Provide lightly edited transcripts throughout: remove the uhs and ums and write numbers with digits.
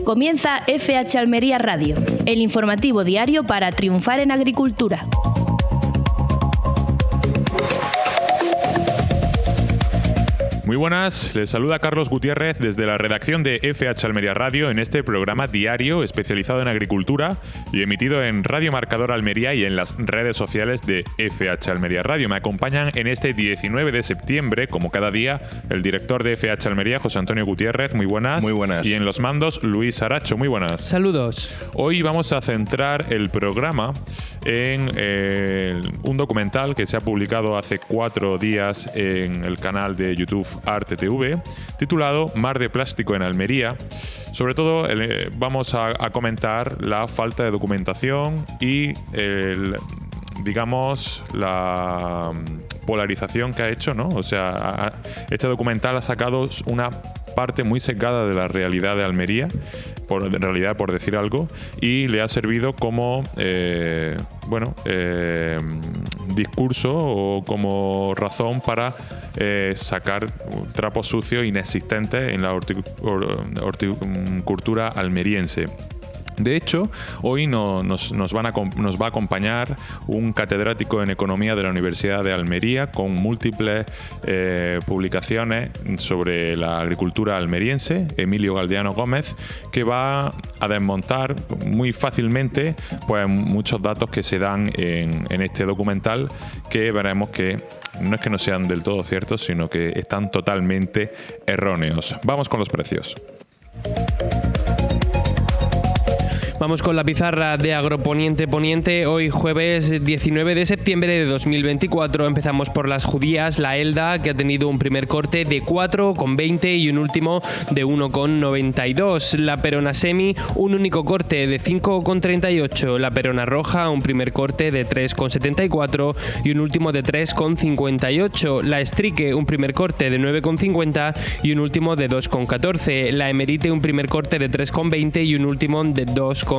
Comienza FH Almería Radio, el informativo diario para triunfar en agricultura. Muy buenas, les saluda Carlos Gutiérrez desde la redacción de FH Almería Radio en este programa diario especializado en agricultura y emitido en Radio Marcador Almería y en las redes sociales de FH Almería Radio. Me acompañan en este 19 de septiembre, como cada día, el director de FH Almería, José Antonio Gutiérrez. Muy buenas. Muy buenas. Y en los mandos, Luis Aracho. Muy buenas. Saludos. Hoy vamos a centrar el programa en un documental que se ha publicado hace 4 días en el canal de YouTube Arte TV, titulado Mar de Plástico en Almería. Sobre todo vamos a comentar la falta de documentación y la polarización que ha hecho, ¿no? O sea, este documental ha sacado una parte muy sesgada de la realidad de Almería, por decir algo, y le ha servido como discurso o como razón para sacar trapos sucios inexistentes en la horticultura almeriense. De hecho, hoy nos va a acompañar un catedrático en Economía de la Universidad de Almería con múltiples publicaciones sobre la agricultura almeriense, Emilio Galdeano Gómez, que va a desmontar muy fácilmente pues, muchos datos que se dan en este documental, que veremos que no es que no sean del todo ciertos, sino que están totalmente erróneos. Vamos con los precios. Vamos con la pizarra de Agroponiente Poniente. Hoy jueves 19 de septiembre de 2024 empezamos por las judías, la Elda, que ha tenido un primer corte de 4,20 y un último de 1,92. La Perona Semi, un único corte de 5,38. La Perona Roja, un primer corte de 3,74 y un último de 3,58. La Estrique, un primer corte de 9,50 y un último de 2,14. La Emerite, un primer corte de 3,20 y un último de 2,54.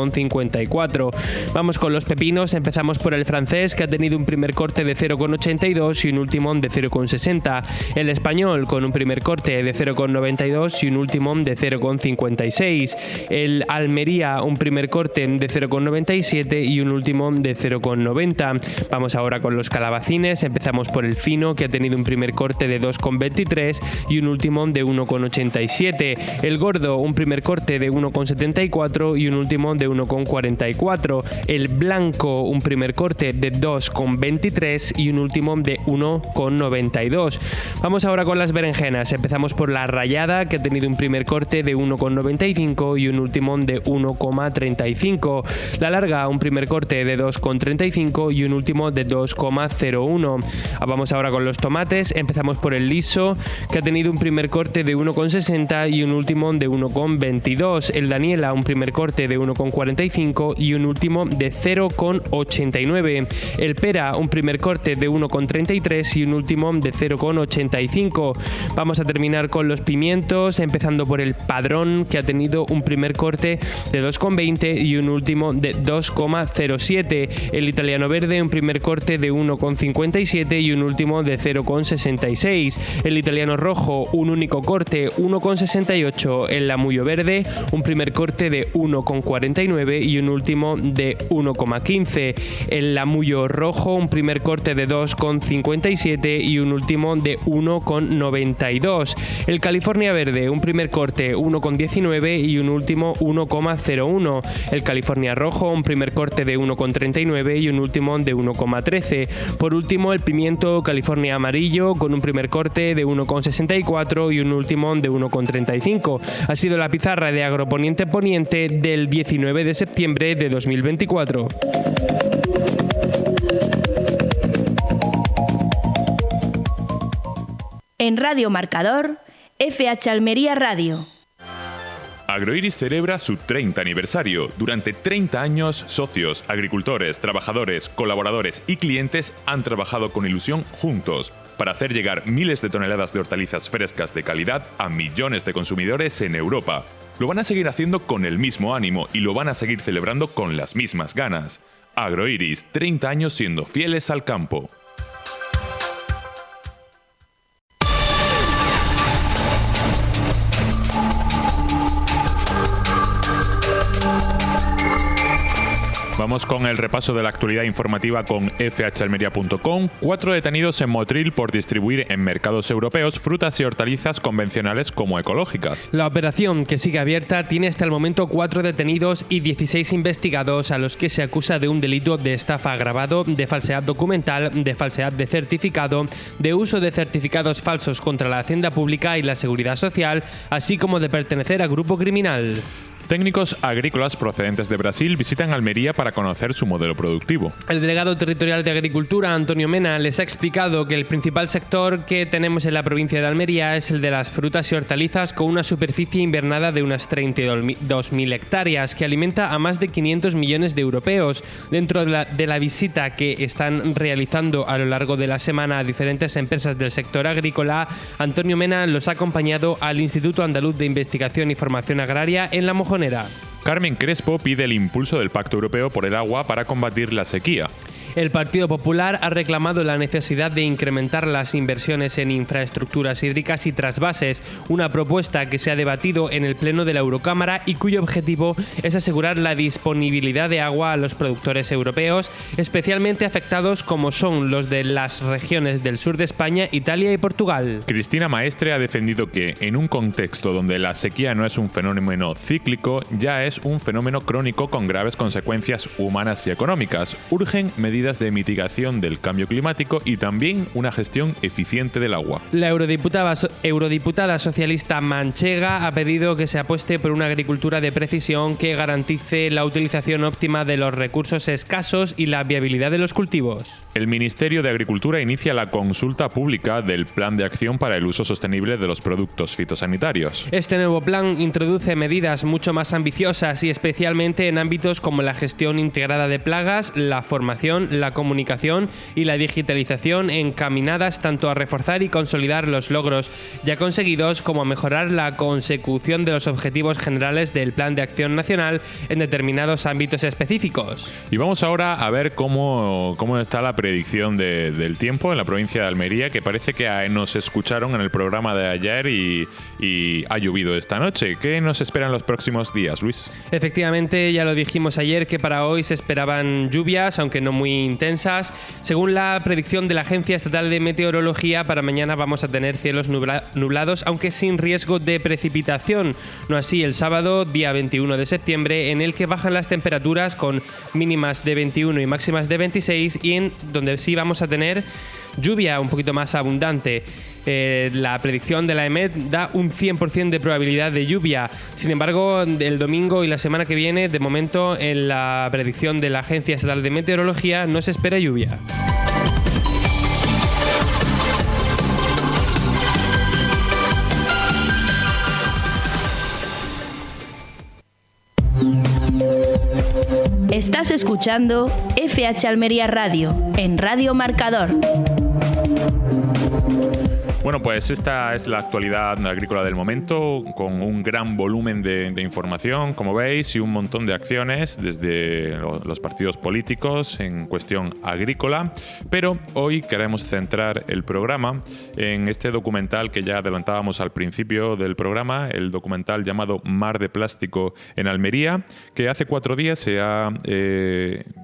Vamos con los pepinos. Empezamos por el francés, que ha tenido un primer corte de 0,82 y un último de 0,60. El español, con un primer corte de 0,92 y un último de 0,56. El Almería, un primer corte de 0,97 y un último de 0,90. Vamos ahora con los calabacines. Empezamos por el fino, que ha tenido un primer corte de 2,23 y un último de 1,87. El gordo, un primer corte de 1,74 y un último de 1,44. El blanco, un primer corte de 2,23 y un último de 1,92. Vamos ahora con las berenjenas. Empezamos por la rayada, que ha tenido un primer corte de 1,95 y un último de 1,35. La larga, un primer corte de 2,35 y un último de 2,01. Vamos ahora con los tomates. Empezamos por el liso, que ha tenido un primer corte de 1,60 y un último de 1,22. El Daniela, un primer corte de 1,45 y un último de 0,89. El pera, un primer corte de 1,33 y un último de 0,85. Vamos a terminar con los pimientos, empezando por el padrón, que ha tenido un primer corte de 2,20 y un último de 2,07. El italiano verde, un primer corte de 1,57 y un último de 0,66. El italiano rojo, un único corte, 1,68. El lamuyo verde, un primer corte de 1,49 y un último de 1,15. El lamuyo rojo, un primer corte de 2,57 y un último de 1,92. El California verde, un primer corte 1,19 y un último 1,01. El California rojo, un primer corte de 1,39 y un último de 1,13. Por último, el pimiento California amarillo, con un primer corte de 1,64 y un último de 1,35. Ha sido la pizarra de Agroponiente Poniente del 19 de septiembre de 2024. En Radio Marcador, FH Almería Radio. Agroiris celebra su 30 aniversario. Durante 30 años, socios, agricultores, trabajadores, colaboradores y clientes han trabajado con ilusión juntos para hacer llegar miles de toneladas de hortalizas frescas de calidad a millones de consumidores en Europa. Lo van a seguir haciendo con el mismo ánimo y lo van a seguir celebrando con las mismas ganas. Agroiris, 30 años siendo fieles al campo. Vamos con el repaso de la actualidad informativa con fhalmería.com. 4 detenidos en Motril por distribuir en mercados europeos frutas y hortalizas convencionales como ecológicas. La operación, que sigue abierta, tiene hasta el momento 4 detenidos y 16 investigados a los que se acusa de un delito de estafa agravado, de falsedad documental, de falsedad de certificado, de uso de certificados falsos contra la Hacienda Pública y la Seguridad Social, así como de pertenecer a grupo criminal. Técnicos agrícolas procedentes de Brasil visitan Almería para conocer su modelo productivo. El delegado territorial de Agricultura, Antonio Mena, les ha explicado que el principal sector que tenemos en la provincia de Almería es el de las frutas y hortalizas, con una superficie invernada de unas 32.000 hectáreas, que alimenta a más de 500 millones de europeos. Dentro de la visita que están realizando a lo largo de la semana a diferentes empresas del sector agrícola, Antonio Mena los ha acompañado al Instituto Andaluz de Investigación y Formación Agraria en La Mojonera. Carmen Crespo pide el impulso del Pacto Europeo por el Agua para combatir la sequía. El Partido Popular ha reclamado la necesidad de incrementar las inversiones en infraestructuras hídricas y trasvases, una propuesta que se ha debatido en el Pleno de la Eurocámara y cuyo objetivo es asegurar la disponibilidad de agua a los productores europeos, especialmente afectados como son los de las regiones del sur de España, Italia y Portugal. Cristina Maestre ha defendido que, en un contexto donde la sequía no es un fenómeno cíclico, ya es un fenómeno crónico con graves consecuencias humanas y económicas. Urgen medidas de mitigación del cambio climático y también una gestión eficiente del agua. La eurodiputada socialista manchega ha pedido que se apueste por una agricultura de precisión que garantice la utilización óptima de los recursos escasos y la viabilidad de los cultivos. El Ministerio de Agricultura inicia la consulta pública del Plan de Acción para el Uso Sostenible de los Productos Fitosanitarios. Este nuevo plan introduce medidas mucho más ambiciosas y especialmente en ámbitos como la gestión integrada de plagas, la formación, la comunicación y la digitalización, encaminadas tanto a reforzar y consolidar los logros ya conseguidos como a mejorar la consecución de los objetivos generales del Plan de Acción Nacional en determinados ámbitos específicos. Y vamos ahora a ver cómo está la predicción del tiempo en la provincia de Almería, que parece que nos escucharon en el programa de ayer y ha llovido esta noche. ¿Qué nos espera en los próximos días, Luis? Efectivamente, ya lo dijimos ayer que para hoy se esperaban lluvias, aunque no muy intensas. Según la predicción de la Agencia Estatal de Meteorología, para mañana vamos a tener cielos nublados, aunque sin riesgo de precipitación. No así el sábado, día 21 de septiembre, en el que bajan las temperaturas con mínimas de 21 y máximas de 26 y en donde sí vamos a tener lluvia un poquito más abundante. La predicción de la EMET da un 100% de probabilidad de lluvia. Sin embargo, el domingo y la semana que viene, de momento, en la predicción de la Agencia Estatal de Meteorología no se espera lluvia. Estás escuchando FH Almería Radio, en Radio Marcador. Bueno, pues esta es la actualidad agrícola del momento, con un gran volumen de información, como veis, y un montón de acciones desde los partidos políticos en cuestión agrícola. Pero hoy queremos centrar el programa en este documental que ya adelantábamos al principio del programa, el documental llamado Mar de Plástico en Almería, que hace 4 días se ha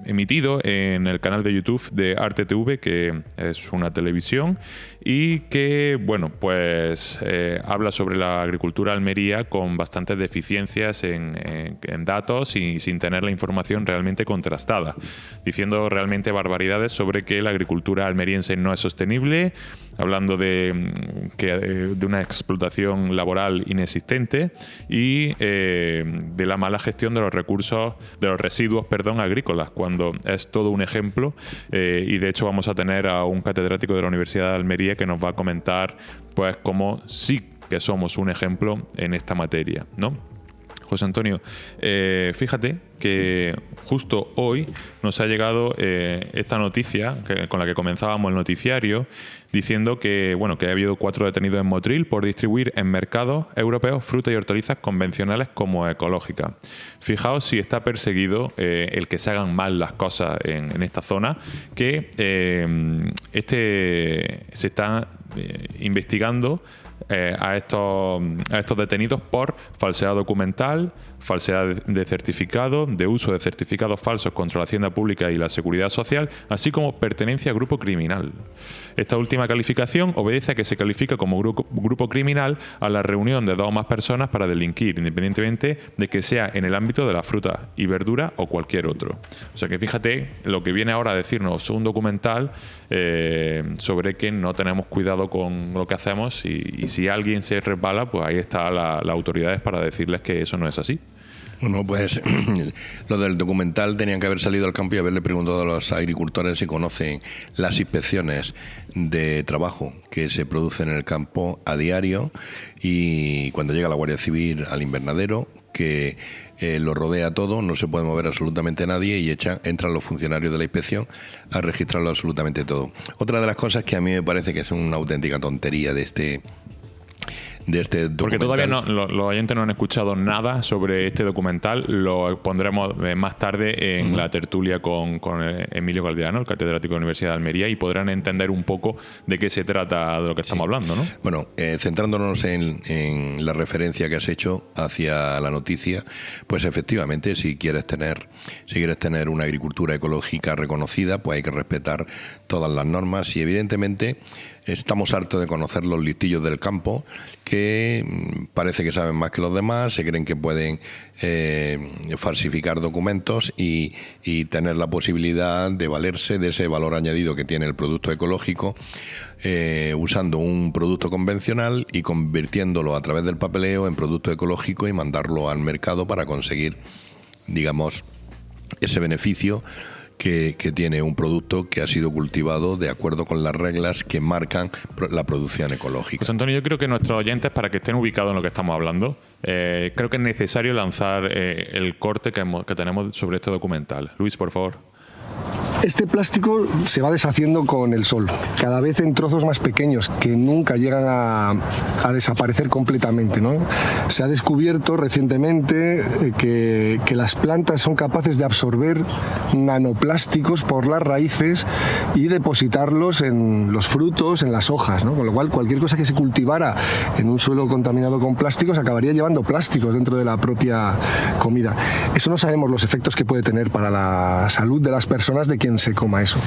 emitido en el canal de YouTube de Arte TV, que es una televisión, y que, bueno, pues habla sobre la agricultura almería con bastantes deficiencias en datos y sin tener la información realmente contrastada, diciendo realmente barbaridades sobre que la agricultura almeriense no es sostenible, hablando de una explotación laboral inexistente y de la mala gestión de los recursos, de los residuos, agrícolas, cuando es todo un ejemplo, y de hecho vamos a tener a un catedrático de la Universidad de Almería que nos va a comentar pues cómo sí que somos un ejemplo en esta materia, ¿no? José Antonio, fíjate que justo hoy nos ha llegado esta noticia con la que comenzábamos el noticiario, diciendo que ha habido 4 detenidos en Motril por distribuir en mercados europeos frutas y hortalizas convencionales como ecológicas. Fijaos si está perseguido el que se hagan mal las cosas en esta zona, que se está investigando a estos detenidos por falsedad documental, falsedad de certificado, de uso de certificados falsos contra la hacienda pública y la seguridad social, así como pertenencia a grupo criminal. Esta última calificación obedece a que se califica como grupo criminal a la reunión de 2 o más personas para delinquir, independientemente de que sea en el ámbito de la fruta y verdura o cualquier otro. O sea que fíjate lo que viene ahora a decirnos un documental sobre que no tenemos cuidado con lo que hacemos y si alguien se resbala, pues ahí está las autoridades para decirles que eso no es así. Bueno, pues lo del documental tenían que haber salido al campo y haberle preguntado a los agricultores si conocen las inspecciones de trabajo que se producen en el campo a diario y cuando llega la Guardia Civil al invernadero, que lo rodea todo, no se puede mover absolutamente nadie y entran los funcionarios de la inspección a registrarlo absolutamente todo. Otra de las cosas que a mí me parece que es una auténtica tontería de este documental. Porque todavía los oyentes no han escuchado nada sobre este documental. Lo pondremos más tarde en la tertulia con Emilio Calderano, el catedrático de la Universidad de Almería, y podrán entender un poco de qué se trata de lo que estamos hablando, ¿no? Bueno, centrándonos en la referencia que has hecho hacia la noticia, pues efectivamente, si quieres tener una agricultura ecológica reconocida, pues hay que respetar todas las normas y evidentemente estamos hartos de conocer los listillos del campo que parece que saben más que los demás, se creen que pueden falsificar documentos y tener la posibilidad de valerse de ese valor añadido que tiene el producto ecológico usando un producto convencional y convirtiéndolo a través del papeleo en producto ecológico y mandarlo al mercado para conseguir, digamos, ese beneficio que tiene un producto que ha sido cultivado de acuerdo con las reglas que marcan la producción ecológica. Pues Antonio, yo creo que nuestros oyentes, para que estén ubicados en lo que estamos hablando, creo que es necesario lanzar el corte que tenemos sobre este documental. Luis, por favor. Este plástico se va deshaciendo con el sol, cada vez en trozos más pequeños que nunca llegan a desaparecer completamente, ¿no? Se ha descubierto recientemente que las plantas son capaces de absorber nanoplásticos por las raíces y depositarlos en los frutos, en las hojas, ¿no? Con lo cual cualquier cosa que se cultivara en un suelo contaminado con plásticos acabaría llevando plásticos dentro de la propia comida. Eso no sabemos los efectos que puede tener para la salud de las personas de quien se coma eso.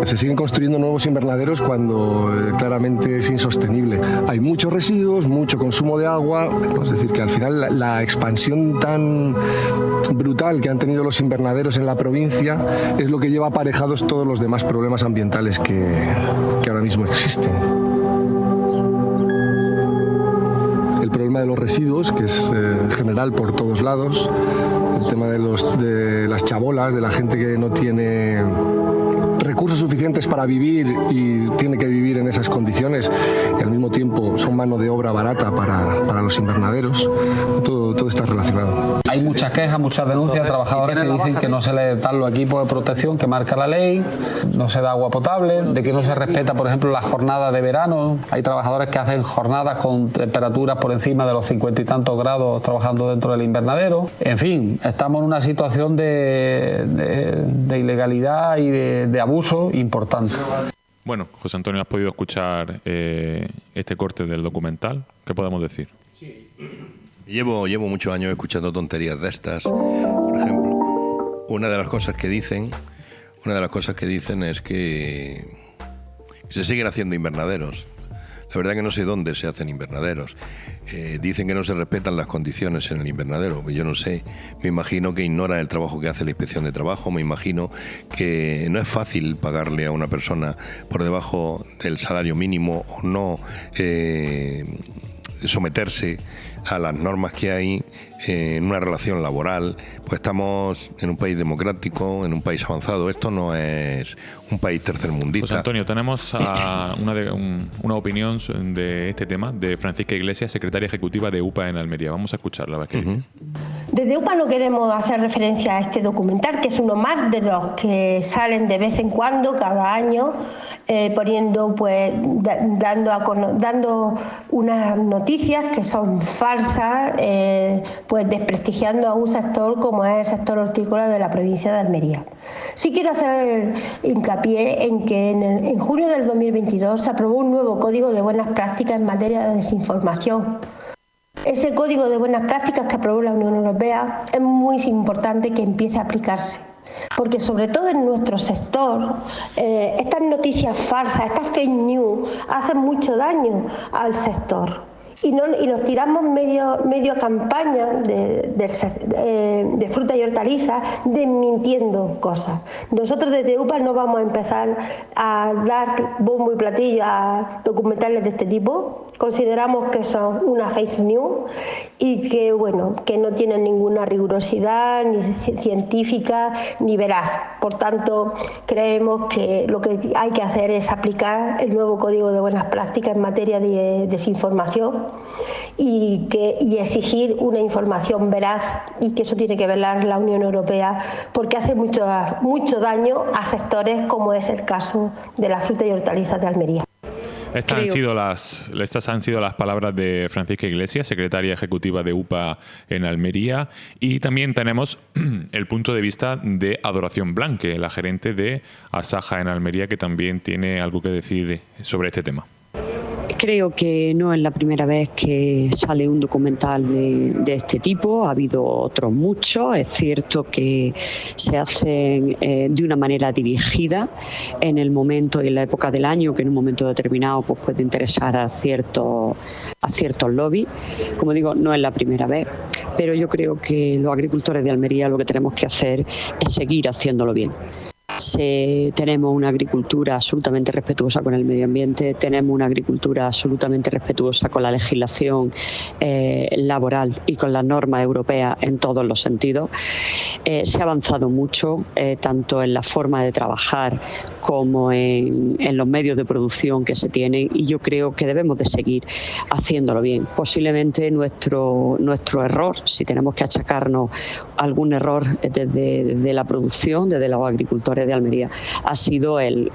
Se siguen construyendo nuevos invernaderos cuando claramente es insostenible. Hay muchos residuos, mucho consumo de agua, es decir, que al final la expansión tan brutal que han tenido los invernaderos en la provincia es lo que lleva aparejados todos los demás problemas ambientales que ahora mismo existen. El problema de los residuos, que es general por todos lados, el tema de las chabolas, de la gente que no tiene recursos suficientes para vivir y tiene que vivir en esas condiciones y al mismo tiempo son mano de obra barata para los invernaderos. Todo está relacionado. Hay muchas quejas, muchas denuncias, trabajadores que dicen que no se les dan los equipos de protección que marca la ley, no se da agua potable, de que no se respeta, por ejemplo, las jornadas de verano. Hay trabajadores que hacen jornadas con temperaturas por encima de los 50 y tantos grados trabajando dentro del invernadero. En fin, estamos en una situación de ilegalidad y de abuso importante. Bueno, José Antonio, ¿has podido escuchar este corte del documental? ¿Qué podemos decir? Sí. Llevo muchos años escuchando tonterías de estas. Por ejemplo, una de las cosas que dicen es que se siguen haciendo invernaderos. La verdad que no sé dónde se hacen invernaderos. Dicen que no se respetan las condiciones en el invernadero. Yo no sé, me imagino que ignoran el trabajo que hace la Inspección de Trabajo, me imagino que no es fácil pagarle a una persona por debajo del salario mínimo o no someterse a las normas que hay en una relación laboral. Pues estamos en un país democrático, en un país avanzado. Esto no es un país tercermundista. Pues Antonio, tenemos una opinión de este tema de Francisca Iglesias, secretaria ejecutiva de UPA en Almería. Vamos a escucharla. A ver qué dice. Desde UPA no queremos hacer referencia a este documental, que es uno más de los que salen de vez en cuando, cada año, poniendo, pues, dando unas noticias que son falsas, pues desprestigiando a un sector como es el sector hortícola de la provincia de Almería. Sí quiero hacer hincapié en que en junio del 2022 se aprobó un nuevo Código de Buenas Prácticas en materia de desinformación. Ese Código de Buenas Prácticas que aprobó la Unión Europea es muy importante que empiece a aplicarse, porque sobre todo en nuestro sector estas noticias falsas, estas fake news hacen mucho daño al sector. Y nos tiramos medio campaña de fruta y hortalizas desmintiendo cosas. Nosotros desde UPA no vamos a empezar a dar bombo y platillo a documentales de este tipo. Consideramos que son una fake news y que, bueno, que no tienen ninguna rigurosidad ni científica ni veraz. Por tanto, creemos que lo que hay que hacer es aplicar el nuevo Código de Buenas Prácticas en materia de desinformación y exigir una información veraz, y que eso tiene que velar la Unión Europea, porque hace mucho daño a sectores como es el caso de la fruta y hortalizas de Almería. Estas han sido las palabras de Francisca Iglesias, secretaria ejecutiva de UPA en Almería, y también tenemos el punto de vista de Adoración Blanque, la gerente de Asaja en Almería, que también tiene algo que decir sobre este tema. Creo que no es la primera vez que sale un documental de este tipo, ha habido otros muchos. Es cierto que se hacen de una manera dirigida en el momento y en la época del año, que en un momento determinado pues puede interesar a ciertos lobbies. Como digo, no es la primera vez, pero yo creo que los agricultores de Almería lo que tenemos que hacer es seguir haciéndolo bien. Tenemos una agricultura absolutamente respetuosa con el medio ambiente, tenemos una agricultura absolutamente respetuosa con la legislación laboral y con las normas europeas en todos los sentidos. Se ha avanzado mucho, tanto en la forma de trabajar como en los medios de producción que se tienen, y yo creo que debemos de seguir haciéndolo bien. Posiblemente nuestro error, si tenemos que achacarnos algún error desde la producción, desde los agricultores de Almería, ha sido el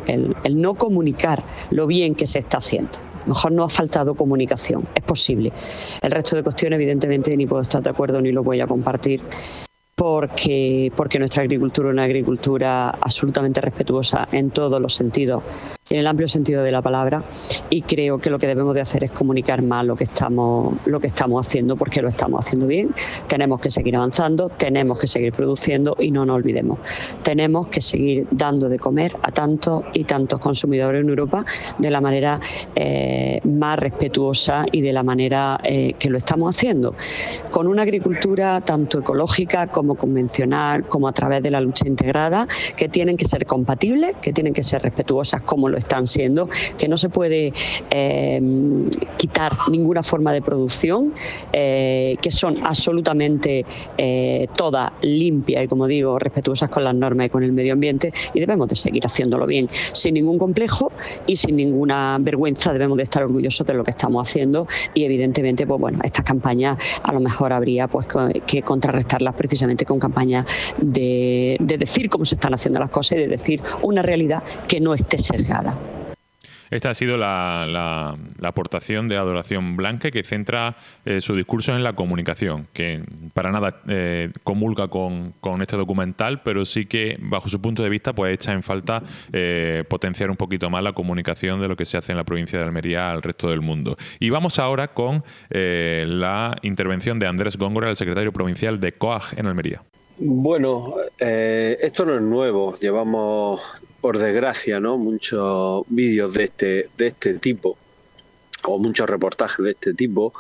no comunicar lo bien que se está haciendo. A lo mejor no ha faltado comunicación, es posible. El resto de cuestiones, evidentemente, ni puedo estar de acuerdo ni lo voy a compartir, porque nuestra agricultura es una agricultura absolutamente respetuosa en todos los sentidos, en el amplio sentido de la palabra, y creo que lo que debemos de hacer es comunicar más lo que estamos haciendo, porque lo estamos haciendo bien. Tenemos que seguir avanzando, tenemos que seguir produciendo, y no nos olvidemos, tenemos que seguir dando de comer a tantos y tantos consumidores en Europa de la manera más respetuosa y de la manera que lo estamos haciendo, con una agricultura tanto ecológica como convencional, como a través de la lucha integrada, que tienen que ser compatibles, que tienen que ser respetuosas como lo están siendo, que no se puede quitar ninguna forma de producción, que son absolutamente todas limpias y, como digo, respetuosas con las normas y con el medio ambiente, y debemos de seguir haciéndolo bien, sin ningún complejo y sin ninguna vergüenza. Debemos de estar orgullosos de lo que estamos haciendo, y evidentemente, pues bueno, estas campañas a lo mejor habría pues que contrarrestarlas precisamente con campañas de decir cómo se están haciendo las cosas y de decir una realidad que no esté sesgada. Esta ha sido la aportación de Adoración Blanque, que centra su discurso en la comunicación, que para nada comulga con este documental, pero sí que, bajo su punto de vista, pues echa en falta potenciar un poquito más la comunicación de lo que se hace en la provincia de Almería al resto del mundo. Y vamos ahora con la intervención de Andrés Góngora, el secretario provincial de COAG en Almería. Bueno, esto no es nuevo. Llevamos, por desgracia, ¿no?, muchos vídeos de este tipo, o muchos reportajes de este tipo,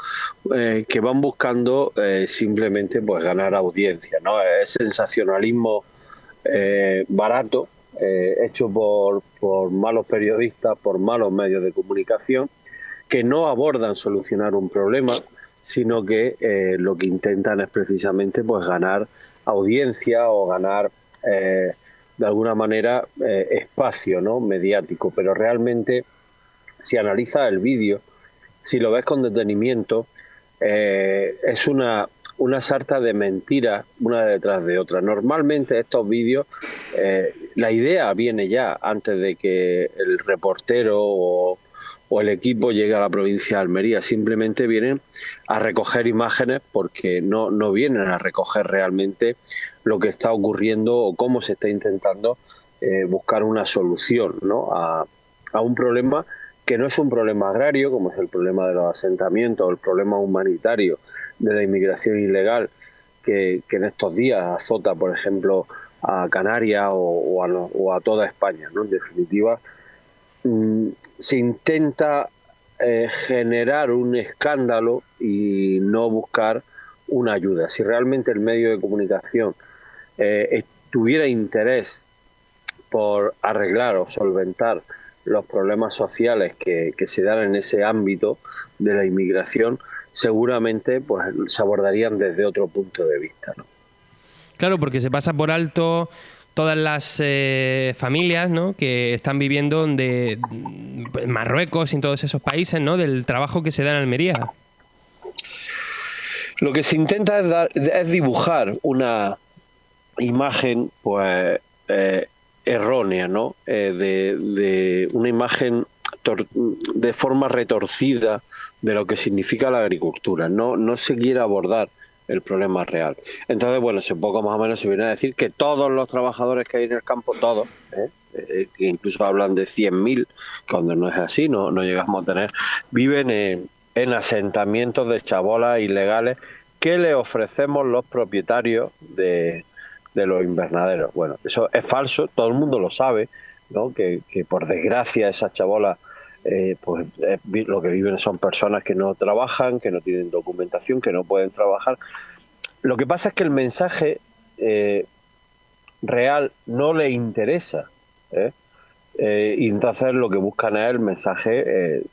que van buscando simplemente pues ganar audiencia, ¿no? Es sensacionalismo barato, hecho por malos periodistas, por malos medios de comunicación, que no abordan solucionar un problema, sino que lo que intentan es precisamente pues ganar audiencia o ganar de alguna manera espacio, ¿no?, mediático. Pero realmente, si analizas el vídeo, si lo ves con detenimiento, es una una sarta de mentiras una detrás de otra. Normalmente estos vídeos, la idea viene ya antes de que el reportero o el equipo llegue a la provincia de Almería. Simplemente vienen a recoger imágenes porque no vienen a recoger realmente lo que está ocurriendo o cómo se está intentando buscar una solución, ¿no?, a un problema que no es un problema agrario, como es el problema de los asentamientos, o el problema humanitario de la inmigración ilegal, que en estos días azota, por ejemplo, a Canarias o a toda España, ¿no? En definitiva, se intenta generar un escándalo y no buscar una ayuda. Si realmente el medio de comunicación tuviera interés por arreglar o solventar los problemas sociales que se dan en ese ámbito de la inmigración, seguramente pues se abordarían desde otro punto de vista, ¿no? Claro, porque se pasa por alto todas las familias, ¿no?, que están viviendo en Marruecos y en todos esos países, ¿no?, del trabajo que se da en Almería. Lo que se intenta es dibujar una imagen, pues, errónea, ¿no? De una imagen de forma retorcida de lo que significa la agricultura. No se quiere abordar el problema real. Entonces, bueno, hace poco más o menos se viene a decir que todos los trabajadores que hay en el campo, todos, que incluso hablan de 100.000, cuando no es así, no llegamos a tener, viven en asentamientos de chabolas ilegales que le ofrecemos los propietarios de los invernaderos. Bueno, eso es falso, todo el mundo lo sabe, ¿no? Que por desgracia esas chabolas lo que viven son personas que no trabajan, que no tienen documentación, que no pueden trabajar. Lo que pasa es que el mensaje real no le interesa, y entonces lo que buscan es el mensaje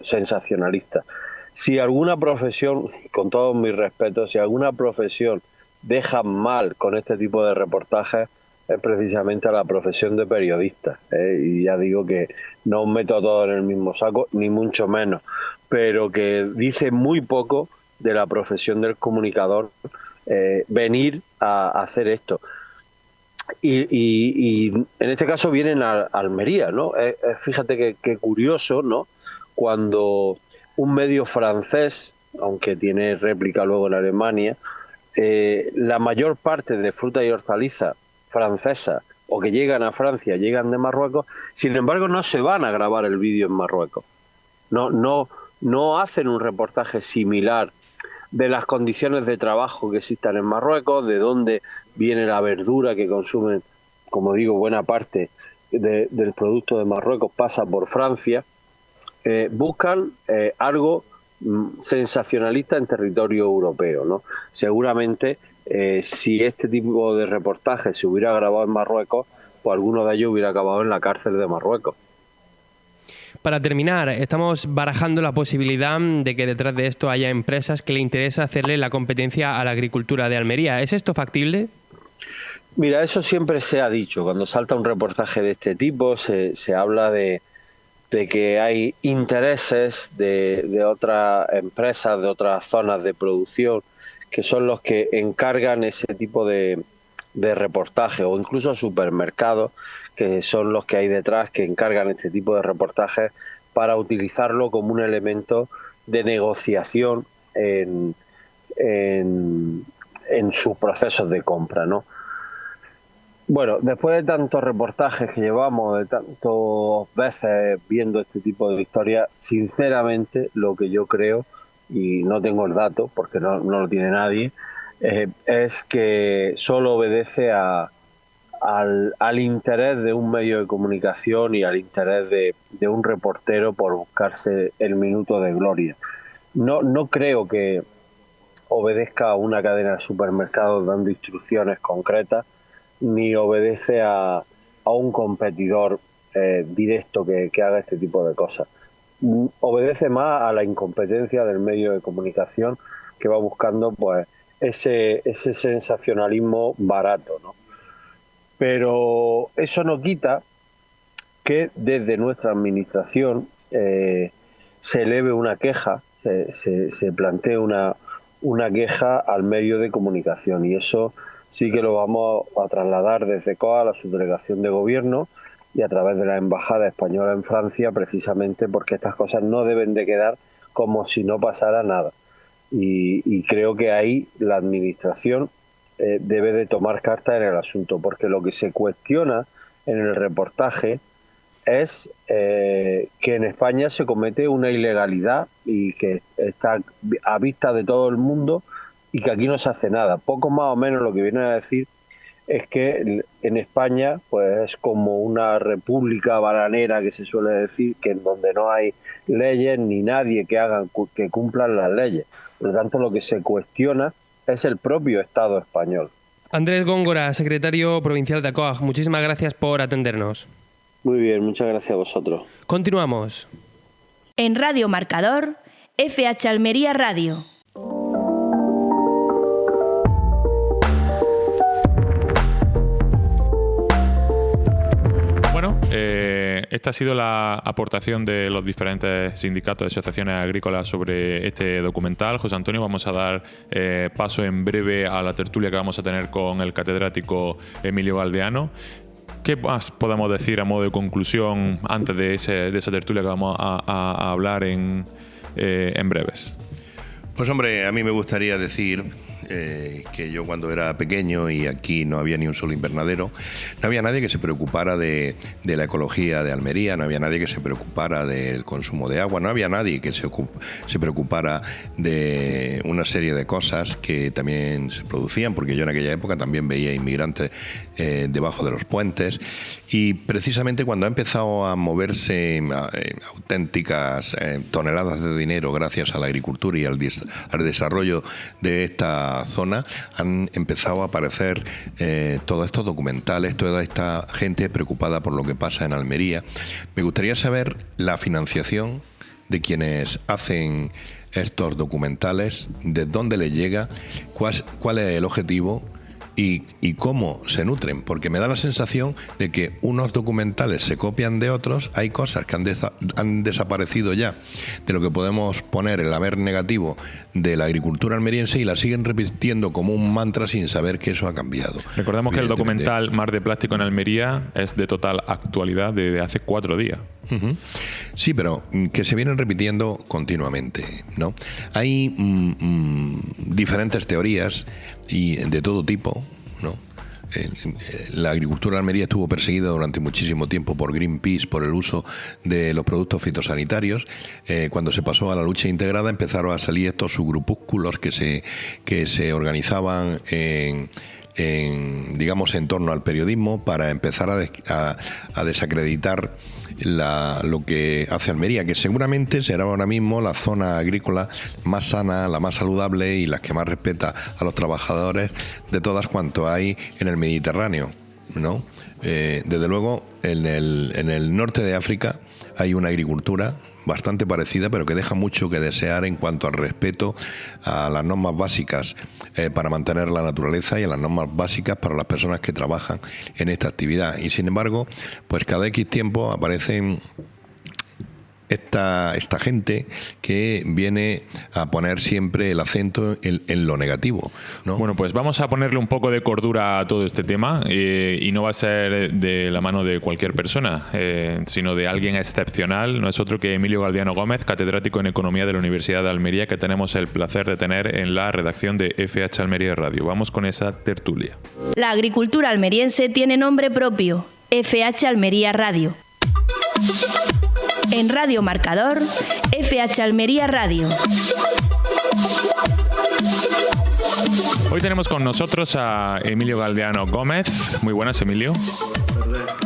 sensacionalista. Si alguna profesión, con todos mis respetos, si alguna profesión deja mal con este tipo de reportajes, es precisamente a la profesión de periodista, y ya digo que no os meto a todos en el mismo saco, ni mucho menos, pero que dice muy poco de la profesión del comunicador venir a hacer esto. Y en este caso vienen a Almería, ¿no? Fíjate qué curioso, ¿no? Cuando un medio francés, aunque tiene réplica luego en Alemania, la mayor parte de fruta y hortalizas francesas o que llegan a Francia llegan de Marruecos, sin embargo no se van a grabar el vídeo en Marruecos. No hacen un reportaje similar de las condiciones de trabajo que existan en Marruecos, de dónde viene la verdura que consumen, como digo, buena parte del producto de Marruecos pasa por Francia. Buscan algo sensacionalista en territorio europeo, ¿no? Seguramente si este tipo de reportaje se hubiera grabado en Marruecos, pues alguno de ellos hubiera acabado en la cárcel de Marruecos. Para terminar, estamos barajando la posibilidad de que detrás de esto haya empresas que le interesa hacerle la competencia a la agricultura de Almería. ¿Es esto factible? Mira, eso siempre se ha dicho. Cuando salta un reportaje de este tipo, se habla de que hay intereses de otras empresas, de otras zonas de producción, que son los que encargan ese tipo de reportaje, o incluso supermercados, que son los que hay detrás, que encargan este tipo de reportajes para utilizarlo como un elemento de negociación en sus procesos de compra, ¿no? Bueno, después de tantos reportajes que llevamos, de tantas veces viendo este tipo de historias, sinceramente lo que yo creo, y no tengo el dato porque no lo tiene nadie, es que solo obedece al interés de un medio de comunicación y al interés de un reportero por buscarse el minuto de gloria. No creo que obedezca a una cadena de supermercados dando instrucciones concretas, ni obedece a un competidor directo que haga este tipo de cosas. Obedece más a la incompetencia del medio de comunicación, que va buscando pues ese sensacionalismo barato, ¿no? Pero eso no quita que desde nuestra administración se eleve una queja, se plantee una una queja al medio de comunicación, y eso sí que lo vamos a trasladar desde COA a la subdelegación de gobierno y a través de la embajada española en Francia, precisamente porque estas cosas no deben de quedar como si no pasara nada. Y creo que ahí la administración debe de tomar carta en el asunto, porque lo que se cuestiona en el reportaje es que en España se comete una ilegalidad y que está a vista de todo el mundo y que aquí no se hace nada. Poco más o menos lo que viene a decir es que en España pues es como una república bananera, que se suele decir, que en donde no hay leyes ni nadie que cumplan las leyes. Por lo tanto, lo que se cuestiona es el propio Estado español. Andrés Góngora, secretario provincial de ACOAG, muchísimas gracias por atendernos. Muy bien, muchas gracias a vosotros. Continuamos. En Radio Marcador, FH Almería Radio. Bueno, esta ha sido la aportación de los diferentes sindicatos y asociaciones agrícolas sobre este documental. José Antonio, vamos a dar paso en breve a la tertulia que vamos a tener con el catedrático Emilio Galdeano. ¿Qué más podemos decir a modo de conclusión antes de esa tertulia que vamos a hablar en breves? Pues hombre, a mí me gustaría decir que yo cuando era pequeño y aquí no había ni un solo invernadero, no había nadie que se preocupara de la ecología de Almería, no había nadie que se preocupara del consumo de agua, no había nadie que se preocupara de una serie de cosas que también se producían, porque yo en aquella época también veía inmigrantes debajo de los puentes, y precisamente cuando ha empezado a moverse auténticas toneladas de dinero gracias a la agricultura y al desarrollo de esta zona, han empezado a aparecer todos estos documentales, toda esta gente preocupada por lo que pasa en Almería. Me gustaría saber la financiación de quienes hacen estos documentales, de dónde les llega, cuál es el objetivo y cómo se nutren, porque me da la sensación de que unos documentales se copian de otros. Hay cosas que han desaparecido ya de lo que podemos poner el haber negativo de la agricultura almeriense y la siguen repitiendo como un mantra sin saber que eso ha cambiado. Recordemos que el documental Mar de Plástico en Almería es de total actualidad desde hace 4 días. Uh-huh. Sí, pero que se vienen repitiendo continuamente, ¿no? Hay diferentes teorías y de todo tipo, ¿no? La agricultura de Almería estuvo perseguida durante muchísimo tiempo por Greenpeace por el uso de los productos fitosanitarios. Cuando se pasó a la lucha integrada empezaron a salir estos subgrupúsculos que se organizaban digamos en torno al periodismo para empezar a desacreditar lo que hace Almería, que seguramente será ahora mismo la zona agrícola más sana, la más saludable y la que más respeta a los trabajadores de todas cuanto hay en el Mediterráneo, ¿no? Desde luego en el norte de África hay una agricultura bastante parecida, pero que deja mucho que desear en cuanto al respeto a las normas básicas para mantener la naturaleza y a las normas básicas para las personas que trabajan en esta actividad. Y sin embargo, pues cada X tiempo aparecen esta gente que viene a poner siempre el acento en lo negativo, ¿no? Bueno, pues vamos a ponerle un poco de cordura a todo este tema y no va a ser de la mano de cualquier persona, sino de alguien excepcional. No es otro que Emilio Galdeano Gómez, catedrático en Economía de la Universidad de Almería, que tenemos el placer de tener en la redacción de FH Almería Radio. Vamos con esa tertulia. La agricultura almeriense tiene nombre propio, FH Almería Radio. En Radio Marcador, FH Almería Radio. Hoy tenemos con nosotros a Emilio Galdeano Gómez. Muy buenas, Emilio.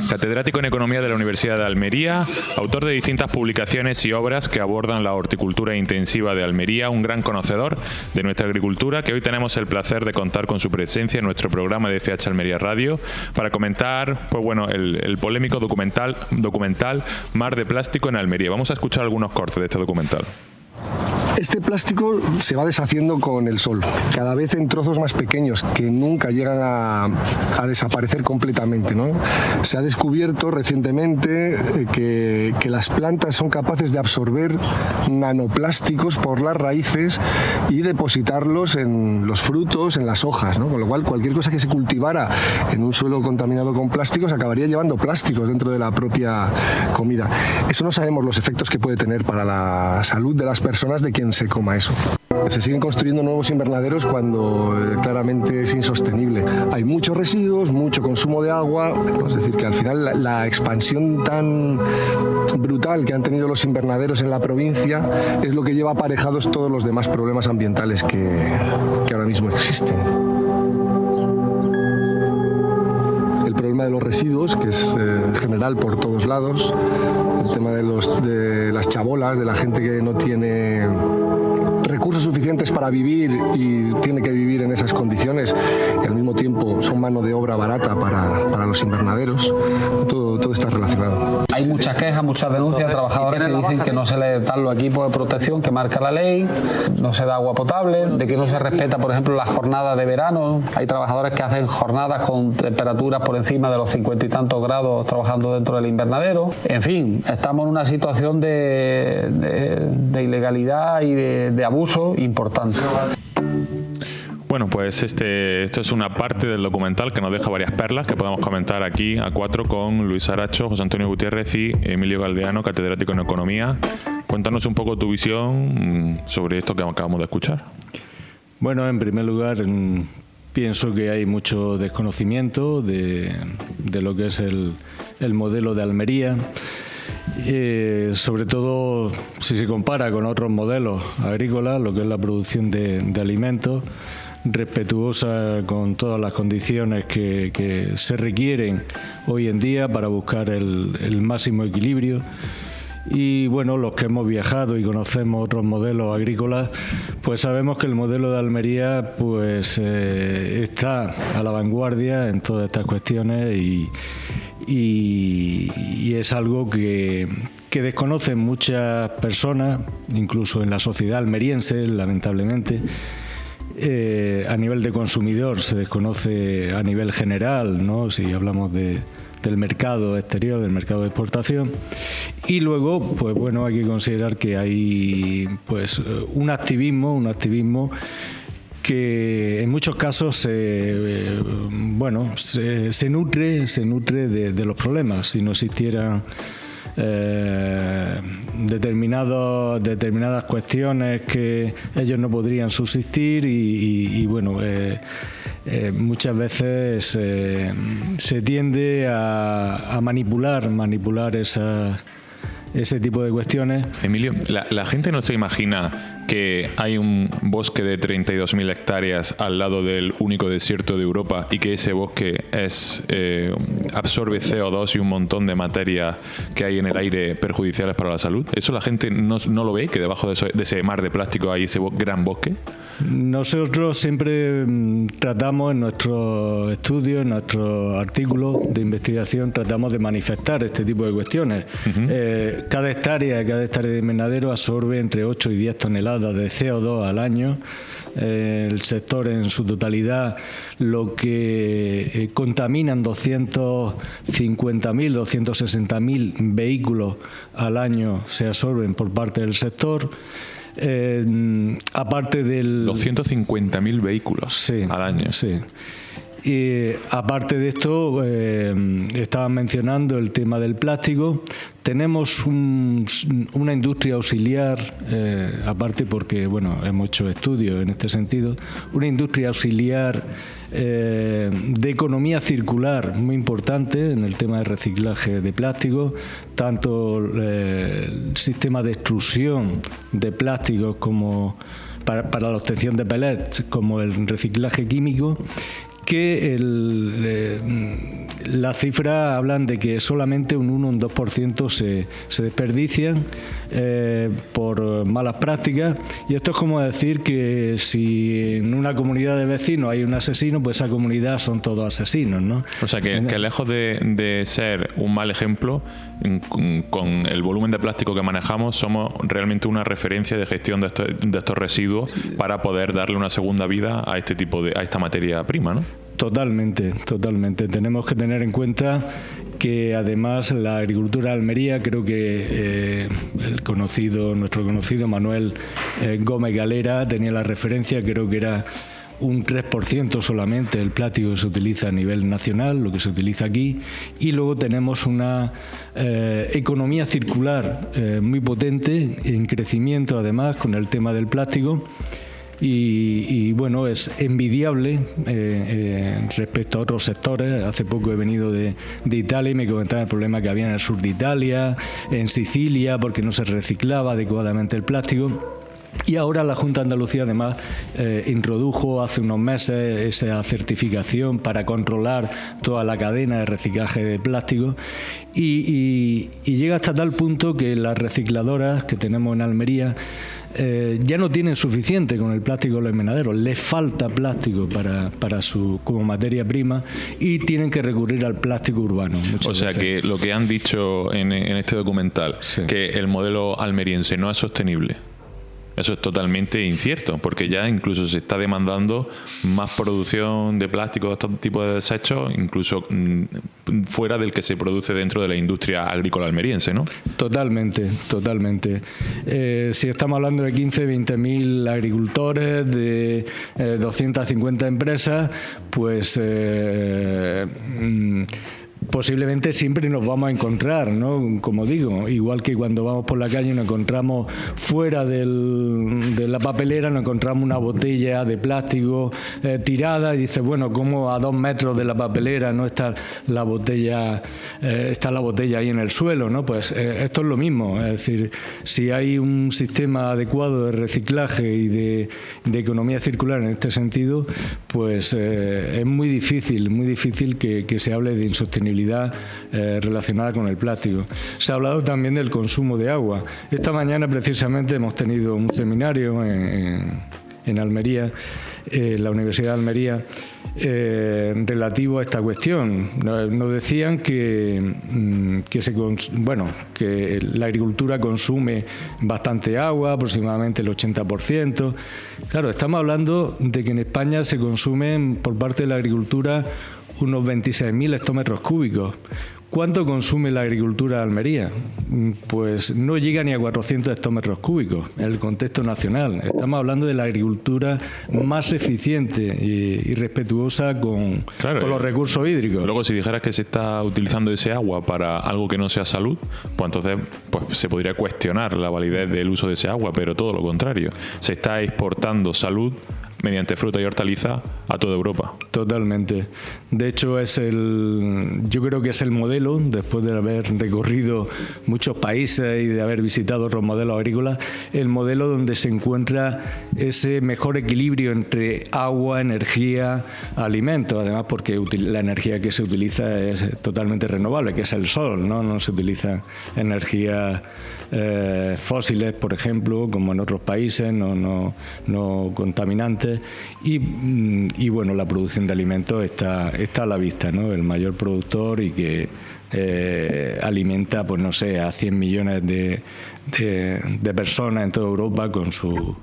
Catedrático en Economía de la Universidad de Almería, autor de distintas publicaciones y obras que abordan la horticultura intensiva de Almería, un gran conocedor de nuestra agricultura, que hoy tenemos el placer de contar con su presencia en nuestro programa de FH Almería Radio para comentar, pues bueno, el polémico documental Mar de Plástico en Almería. Vamos a escuchar algunos cortes de este documental. Este plástico se va deshaciendo con el sol, cada vez en trozos más pequeños que nunca llegan a desaparecer completamente, ¿no? Se ha descubierto recientemente que las plantas son capaces de absorber nanoplásticos por las raíces y depositarlos en los frutos, en las hojas, ¿no? Con lo cual cualquier cosa que se cultivara en un suelo contaminado con plásticos acabaría llevando plásticos dentro de la propia comida. Eso no sabemos los efectos que puede tener para la salud de las personas de quien se coma eso. Se siguen construyendo nuevos invernaderos cuando claramente es insostenible. Hay muchos residuos, mucho consumo de agua, es decir, que al final la expansión tan brutal que han tenido los invernaderos en la provincia es lo que lleva aparejados todos los demás problemas ambientales que ahora mismo existen. El problema de los residuos, que es general por todos lados, el tema de las chabolas, de la gente que no tiene recursos suficientes para vivir y tiene que vivir en esas condiciones y al mismo tiempo son mano de obra barata para los invernaderos. Todo está relacionado. Hay muchas quejas, muchas denuncias de trabajadores que dicen que no se les dan los equipos de protección que marca la ley, no se da agua potable, de que no se respeta, por ejemplo, las jornadas de verano. Hay trabajadores que hacen jornadas con temperaturas por encima de los 50 y tantos grados trabajando dentro del invernadero. En fin, estamos en una situación de ilegalidad y de abuso importante. Bueno, pues esto es una parte del documental que nos deja varias perlas que podemos comentar aquí a cuatro con Luis Aracho, José Antonio Gutiérrez y Emilio Galdeano, catedrático en Economía. Cuéntanos un poco tu visión sobre esto que acabamos de escuchar. Bueno, en primer lugar, pienso que hay mucho desconocimiento de lo que es el modelo de Almería. Sobre todo si se compara con otros modelos agrícolas, lo que es la producción de alimentos, respetuosa con todas las condiciones que se requieren hoy en día para buscar el máximo equilibrio. Y bueno, los que hemos viajado y conocemos otros modelos agrícolas, pues sabemos que el modelo de Almería pues está a la vanguardia en todas estas cuestiones y es algo que desconocen muchas personas, incluso en la sociedad almeriense, lamentablemente. A nivel de consumidor se desconoce a nivel general, ¿no? Si hablamos del mercado exterior, del mercado de exportación. Y luego, pues bueno, hay que considerar que hay pues un activismo que en muchos casos se nutre de los problemas. Si no existieran determinadas cuestiones que ellos no podrían subsistir y muchas veces se tiende a manipular ese tipo de cuestiones. Emilio, la gente no se imagina que hay un bosque de 32.000 hectáreas al lado del único desierto de Europa y que ese bosque absorbe CO2 y un montón de materias que hay en el aire perjudiciales para la salud. ¿Eso la gente no lo ve, que debajo de ese mar de plástico hay ese gran bosque? Nosotros siempre tratamos en nuestros estudios, en nuestros artículos de investigación, tratamos de manifestar este tipo de cuestiones. Uh-huh. Cada hectárea de invernadero absorbe entre 8 y 10 toneladas de CO2 al año. El sector en su totalidad lo que contaminan 250.000, 260.000 vehículos al año se absorben por parte del sector. Aparte del 250.000 vehículos al año. Sí. Y aparte de esto, estaban mencionando el tema del plástico. Tenemos una industria auxiliar, aparte porque hemos hecho estudios en este sentido, una industria auxiliar de economía circular muy importante en el tema de reciclaje de plástico, tanto el sistema de extrusión de plásticos como para la obtención de pellets, como el reciclaje químico, que las cifras hablan de que solamente un 1 o un 2% se desperdician por malas prácticas, y esto es como decir que si en una comunidad de vecinos hay un asesino, pues esa comunidad son todos asesinos, ¿no? O sea que lejos de ser un mal ejemplo, con el volumen de plástico que manejamos, somos realmente una referencia de gestión de estos residuos para poder darle una segunda vida a esta materia prima, ¿no? Totalmente. Tenemos que tener en cuenta que además la agricultura de Almería, creo que nuestro conocido Manuel Gómez Galera tenía la referencia, creo que era un 3% solamente el plástico que se utiliza a nivel nacional, lo que se utiliza aquí, y luego tenemos una economía circular muy potente, en crecimiento además con el tema del plástico. Y bueno, es envidiable respecto a otros sectores. Hace poco he venido de Italia y me comentaban el problema que había en el sur de Italia, en Sicilia, porque no se reciclaba adecuadamente el plástico. Y ahora la Junta de Andalucía además introdujo hace unos meses esa certificación para controlar toda la cadena de reciclaje de plástico y llega hasta tal punto que las recicladoras que tenemos en Almería ya no tienen suficiente con el plástico de los invernaderos, les falta plástico como materia prima y tienen que recurrir al plástico urbano. O sea que lo que han dicho en este documental, sí, que el modelo almeriense no es sostenible, eso es totalmente incierto, porque ya incluso se está demandando más producción de plástico, de estos tipos de desechos, incluso fuera del que se produce dentro de la industria agrícola almeriense, ¿no? Totalmente. Si estamos hablando de 20.000 agricultores, de 250 empresas, pues posiblemente siempre nos vamos a encontrar, ¿no? Como digo, igual que cuando vamos por la calle nos encontramos fuera de la papelera, nos encontramos una botella de plástico tirada y dices, bueno, ¿cómo a 2 metros de la papelera no está la botella ahí en el suelo, ¿no? Pues esto es lo mismo, es decir, si hay un sistema adecuado de reciclaje y de economía circular en este sentido, pues es muy difícil que se hable de insostenibilidad relacionada con el plástico. Se ha hablado también del consumo de agua. Esta mañana precisamente hemos tenido un seminario en Almería, la Universidad de Almería, relativo a esta cuestión. Nos decían que la agricultura consume bastante agua, aproximadamente el 80%. Claro, estamos hablando de que en España se consumen por parte de la agricultura unos 26.000 hectómetros cúbicos. ¿Cuánto consume la agricultura de Almería? Pues no llega ni a 400 hectómetros cúbicos en el contexto nacional. Estamos hablando de la agricultura más eficiente y respetuosa con los recursos hídricos. Luego, si dijeras que se está utilizando ese agua para algo que no sea salud, pues entonces se podría cuestionar la validez del uso de ese agua, pero todo lo contrario. Se está exportando salud mediante fruta y hortaliza a toda Europa. Totalmente. De hecho, yo creo que es el modelo, después de haber recorrido muchos países y de haber visitado otros modelos agrícolas, el modelo donde se encuentra ese mejor equilibrio entre agua, energía, alimentos, además porque la energía que se utiliza es totalmente renovable, que es el sol, no se utiliza energía fósiles, por ejemplo, como en otros países, no contaminantes. Y bueno, la producción de alimentos está a la vista, ¿no? El mayor productor y que alimenta, pues no sé, a 100 millones de personas en toda Europa con sus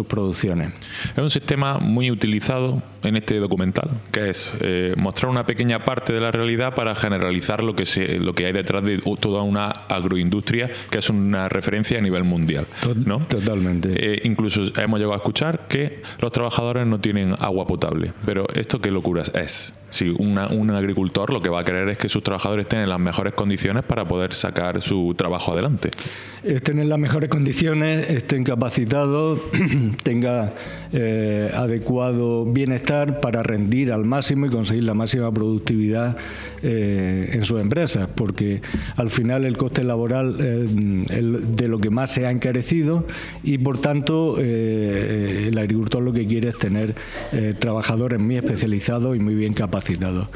producciones. Es un sistema muy utilizado en este documental, que es mostrar una pequeña parte de la realidad para generalizar lo que hay detrás de toda una agroindustria que es una referencia a nivel mundial, ¿no? Totalmente. Incluso hemos llegado a escuchar que los trabajadores no tienen agua potable, pero esto qué locura es. Si un agricultor lo que va a querer es que sus trabajadores estén en las mejores condiciones para poder sacar su trabajo adelante. Estén en las mejores condiciones, estén capacitados, tenga adecuado bienestar para rendir al máximo y conseguir la máxima productividad en sus empresas, porque al final el coste laboral es de lo que más se ha encarecido y por tanto el agricultor lo que quiere es tener trabajadores muy especializados y muy bien capacitados.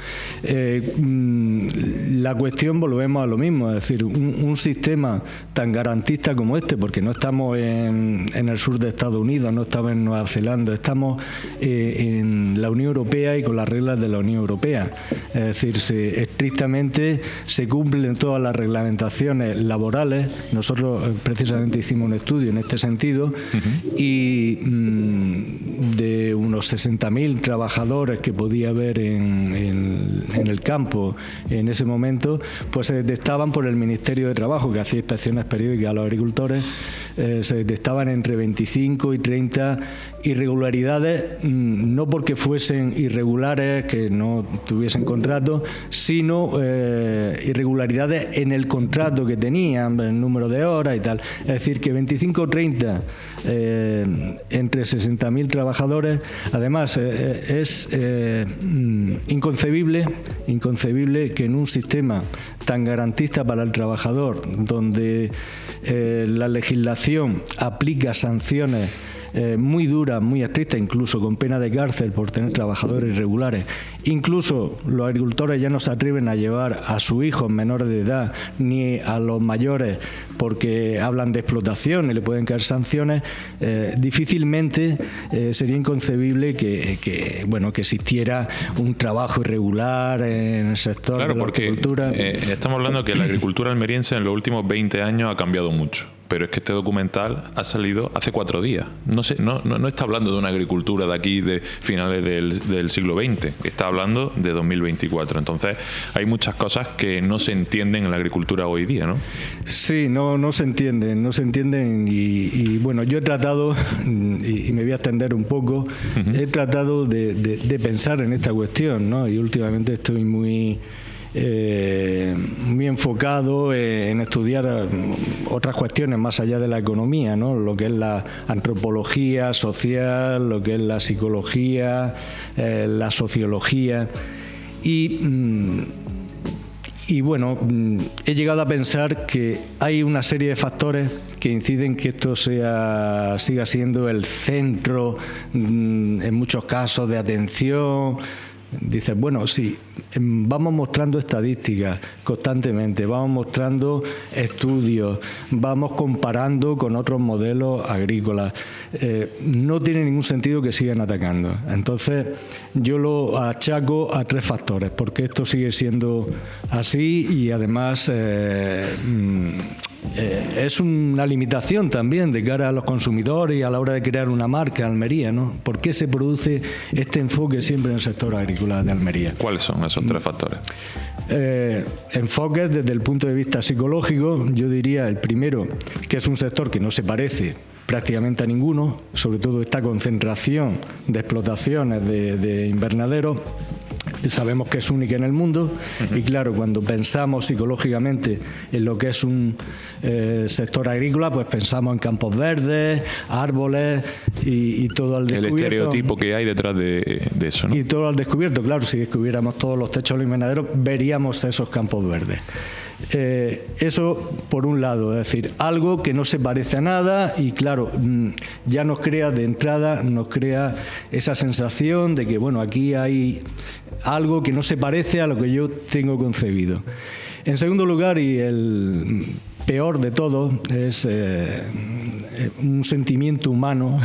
La cuestión, volvemos a lo mismo, es decir, un sistema tan garantista como este, porque no estamos en el sur de Estados Unidos, no estamos en Nueva Zelanda, estamos en la Unión Europea y con las reglas de la Unión Europea. Es decir, estrictamente se cumplen todas las reglamentaciones laborales. Nosotros precisamente hicimos un estudio en este sentido y de unos 60.000 trabajadores que podía haber en el campo en ese momento, pues se detectaban por el Ministerio de Trabajo, que hacía inspecciones periódicas a los agricultores, se detectaban entre 25 y 30 irregularidades, no porque fuesen irregulares, que no tuviesen contrato, sino irregularidades en el contrato que tenían, el número de horas y tal. Es decir, que 25 o 30 entre 60.000 trabajadores, además es inconcebible que en un sistema tan garantista para el trabajador, donde la legislación aplica sanciones muy duras, muy estrictas, incluso con pena de cárcel por tener trabajadores irregulares. Incluso los agricultores ya no se atreven a llevar a sus hijos menores de edad ni a los mayores porque hablan de explotación y le pueden caer sanciones. Difícilmente sería inconcebible que existiera un trabajo irregular en el sector de la agricultura. Estamos hablando que la agricultura almeriense en los últimos 20 años ha cambiado mucho. Pero es que este documental ha salido hace 4 días. No está hablando de una agricultura de aquí de finales del siglo XX, está hablando de 2024. Entonces hay muchas cosas que no se entienden en la agricultura hoy día, ¿no? Sí, no se entienden y bueno, yo he tratado, y me voy a extender un poco, he tratado de pensar en esta cuestión, ¿no? Y últimamente estoy muy enfocado en estudiar otras cuestiones más allá de la economía, ¿no? Lo que es la antropología social, lo que es la psicología, la sociología y bueno, he llegado a pensar que hay una serie de factores que inciden que esto siga siendo el centro en muchos casos de atención. Dices, bueno, sí, vamos mostrando estadísticas constantemente, vamos mostrando estudios, vamos comparando con otros modelos agrícolas. No tiene ningún sentido que sigan atacando. Entonces, yo lo achaco a 3 factores, porque esto sigue siendo así y además es una limitación también de cara a los consumidores y a la hora de crear una marca Almería, ¿no? ¿Por qué se produce este enfoque siempre en el sector agrícola de Almería? ¿Cuáles son esos 3 factores? Enfoques desde el punto de vista psicológico, yo diría el primero, que es un sector que no se parece prácticamente a ninguno, sobre todo esta concentración de explotaciones de invernaderos. Sabemos que es única en el mundo y claro, cuando pensamos psicológicamente en lo que es un sector agrícola, pues pensamos en campos verdes, árboles y todo al descubierto. El estereotipo que hay detrás de eso, ¿no? Y todo al descubierto, claro, si descubriéramos todos los techos de los invernaderos, veríamos esos campos verdes. Eso por un lado, es decir, algo que no se parece a nada y claro, ya nos crea de entrada, nos crea esa sensación de que bueno, aquí hay algo que no se parece a lo que yo tengo concebido. En segundo lugar, y el peor de todo, es un sentimiento humano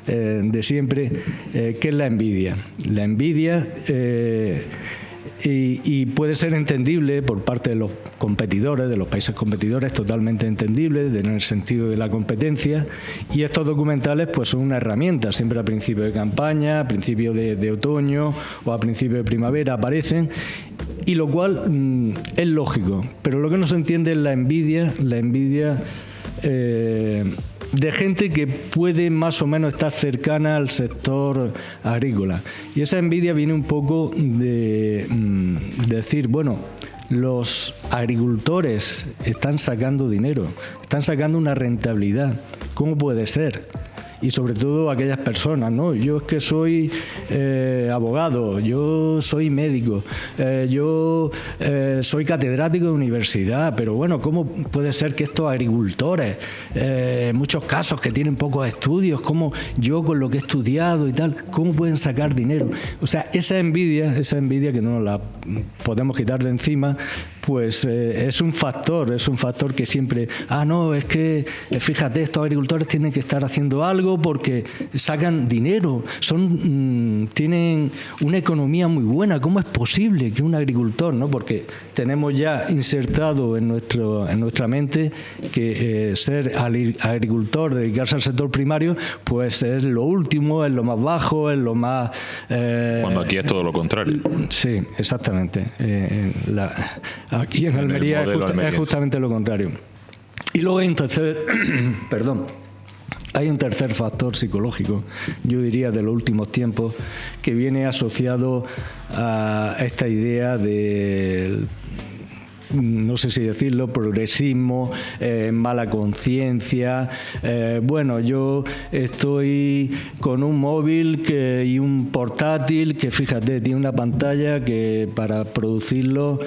de siempre, que es la envidia. La envidia y puede ser entendible por parte de los competidores, de los países competidores, totalmente entendible en el sentido de la competencia, y estos documentales pues son una herramienta, siempre a principio de campaña, a principio de otoño o a principio de primavera aparecen, y lo cual es lógico, pero lo que no se entiende es la envidia de gente que puede más o menos estar cercana al sector agrícola. Y esa envidia viene un poco de decir, bueno, los agricultores están sacando dinero, están sacando una rentabilidad. ¿Cómo puede ser? Y sobre todo aquellas personas, ¿no? Yo es que soy abogado, yo soy médico, yo soy catedrático de universidad, pero bueno, ¿cómo puede ser que estos agricultores, en muchos casos que tienen pocos estudios, como yo con lo que he estudiado y tal, cómo pueden sacar dinero? O sea, esa envidia que no la podemos quitar de encima, pues es un factor que siempre, no, es que fíjate, estos agricultores tienen que estar haciendo algo porque sacan dinero, tienen una economía muy buena. ¿Cómo es posible que un agricultor, no? Porque tenemos ya insertado en nuestra mente que ser agricultor, dedicarse al sector primario, pues es lo último, es lo más bajo, es lo más... Cuando aquí es todo lo contrario. Sí, exactamente. Aquí en Almería es justamente lo contrario. Y luego hay un tercer, hay un tercer factor psicológico, yo diría de los últimos tiempos, que viene asociado a esta idea del, no sé si decirlo, progresismo, mala conciencia. Bueno, yo estoy con un móvil y un portátil que, fíjate, tiene una pantalla que para producirlo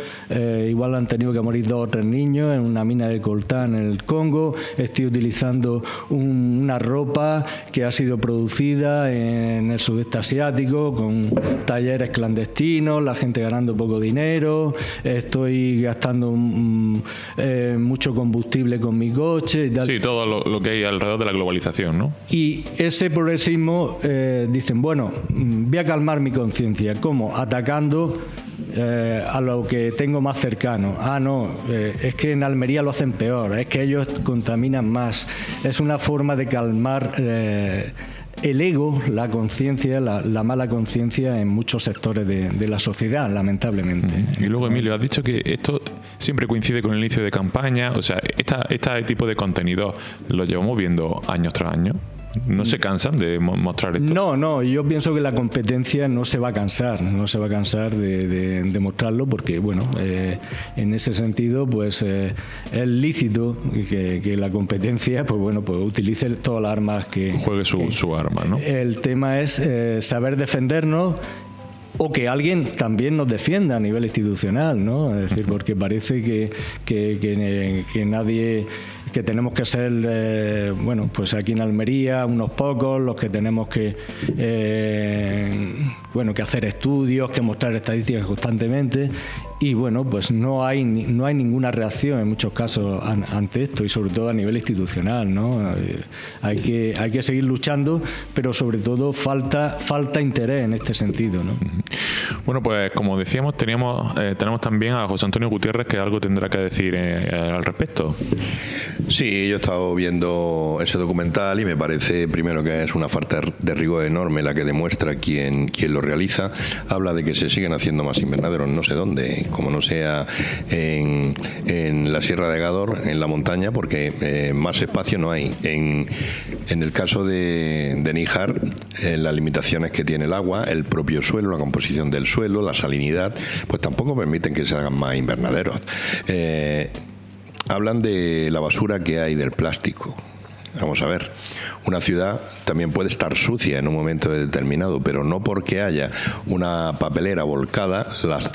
igual han tenido que morir 2 o 3 niños en una mina de coltán en el Congo. Estoy utilizando una ropa que ha sido producida en el sudeste asiático con talleres clandestinos, la gente ganando poco dinero. Estoy gastando mucho combustible con mi coche y tal. Sí, todo lo que hay alrededor de la globalización, ¿no? Y ese progresismo, dicen, bueno, voy a calmar mi conciencia. ¿Cómo? Atacando a lo que tengo más cercano. No, es que en Almería lo hacen peor, es que ellos contaminan más. Es una forma de calmar el ego, la conciencia, la mala conciencia en muchos sectores de la sociedad, lamentablemente. Y luego, Emilio, has dicho que esto siempre coincide con el inicio de campaña. O sea, este tipo de contenido lo llevamos viendo año tras año. ¿No se cansan de mostrar esto? No, yo pienso que la competencia no se va a cansar de mostrarlo, porque, bueno, en ese sentido, pues es lícito que la competencia, pues bueno, pues utilice todas las armas que... Juegue su arma, ¿no? El tema es saber defendernos, o que alguien también nos defienda a nivel institucional, ¿no? Es decir, porque parece que nadie, que tenemos que ser, bueno, pues aquí en Almería unos pocos los que tenemos que hacer estudios, que mostrar estadísticas constantemente, y bueno, pues no hay ninguna reacción en muchos casos ante esto, y sobre todo a nivel institucional, ¿no? Hay que seguir luchando, pero sobre todo falta interés en este sentido, ¿no? Bueno, pues como decíamos, tenemos también a José Antonio Gutiérrez, que algo tendrá que decir al respecto. Sí, yo he estado viendo ese documental y me parece, primero, que es una falta de rigor enorme la que demuestra quien lo realiza. Habla de que se siguen haciendo más invernaderos no sé dónde, como no sea en la Sierra de Gádor, en la montaña, porque más espacio no hay. En el caso de Níjar, las limitaciones que tiene el agua, el propio suelo, la composición del suelo, la salinidad, pues tampoco permiten que se hagan más invernaderos. Hablan de la basura que hay del plástico. Vamos a ver, una ciudad también puede estar sucia en un momento determinado, pero no porque haya una papelera volcada,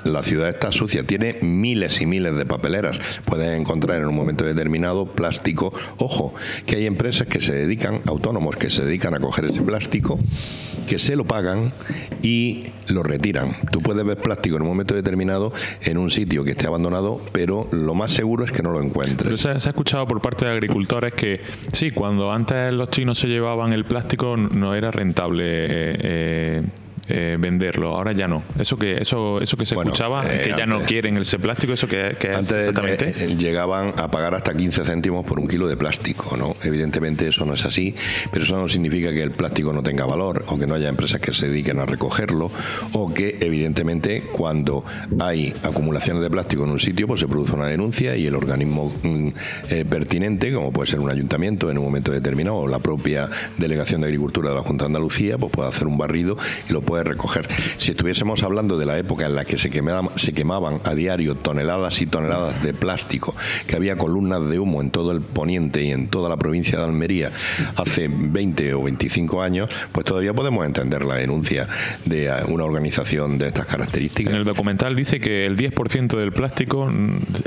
la ciudad está sucia. Tiene miles y miles de papeleras. Pueden encontrar en un momento determinado plástico. Ojo, que hay empresas que se dedican, autónomos que se dedican a coger ese plástico, que se lo pagan y lo retiran. Tú puedes ver plástico en un momento determinado en un sitio que esté abandonado, pero lo más seguro es que no lo encuentres. Pero se ha escuchado por parte de agricultores que sí, cuando antes los chinos se llevaban el plástico no era rentable venderlo. Ahora ya no. Eso que se escuchaba, que ya no quieren ese plástico, ¿eso que es exactamente? Llegaban a pagar hasta 15 céntimos por un kilo de plástico, ¿no? Evidentemente eso no es así, pero eso no significa que el plástico no tenga valor o que no haya empresas que se dediquen a recogerlo, o que evidentemente cuando hay acumulaciones de plástico en un sitio, pues se produce una denuncia y el organismo pertinente, como puede ser un ayuntamiento en un momento determinado o la propia Delegación de Agricultura de la Junta de Andalucía, pues puede hacer un barrido y lo puede recoger. Si estuviésemos hablando de la época en la que se quemaban a diario toneladas y toneladas de plástico, que había columnas de humo en todo el poniente y en toda la provincia de Almería hace 20 o 25 años, pues todavía podemos entender la denuncia de una organización de estas características. En el documental dice que el 10% del plástico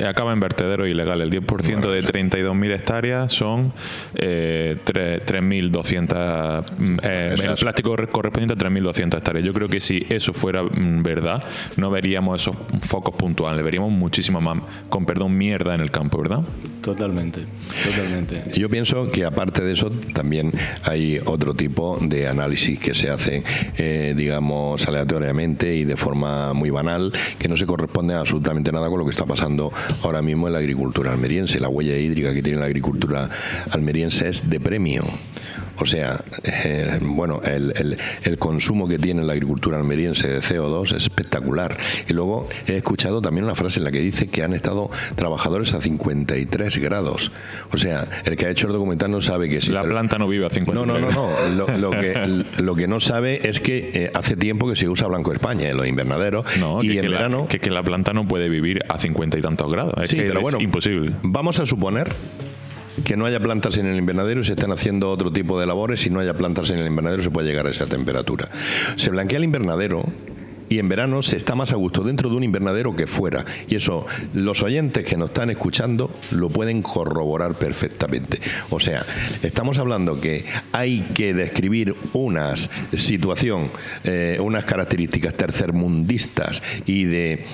acaba en vertederos ilegales. El 10% de 32.000 hectáreas son 3.200. El plástico correspondiente a 3.200 hectáreas. Yo creo que si eso fuera verdad, no veríamos esos focos puntuales, veríamos muchísima más, con perdón, mierda en el campo, ¿verdad? Totalmente. Yo pienso que aparte de eso también hay otro tipo de análisis que se hace, digamos, aleatoriamente y de forma muy banal, que no se corresponde a absolutamente nada con lo que está pasando ahora mismo en la agricultura almeriense. La huella hídrica que tiene la agricultura almeriense es de premio. O sea, el consumo que tiene la agricultura almeriense de CO2 es espectacular. Y luego he escuchado también una frase en la que dice que han estado trabajadores a 53 grados. O sea, el que ha hecho el documental no sabe que si la planta no vive a 53 grados. No. Lo que no sabe es que hace tiempo que se usa Blanco España en los invernaderos y en verano... Que la planta no puede vivir a 50 y tantos grados. Pero bueno, imposible. Vamos a suponer que no haya plantas en el invernadero y se están haciendo otro tipo de labores. Si no haya plantas en el invernadero se puede llegar a esa temperatura. Se blanquea el invernadero y en verano se está más a gusto dentro de un invernadero que fuera. Y eso los oyentes que nos están escuchando lo pueden corroborar perfectamente. O sea, estamos hablando que hay que describir una situación, unas características tercermundistas y de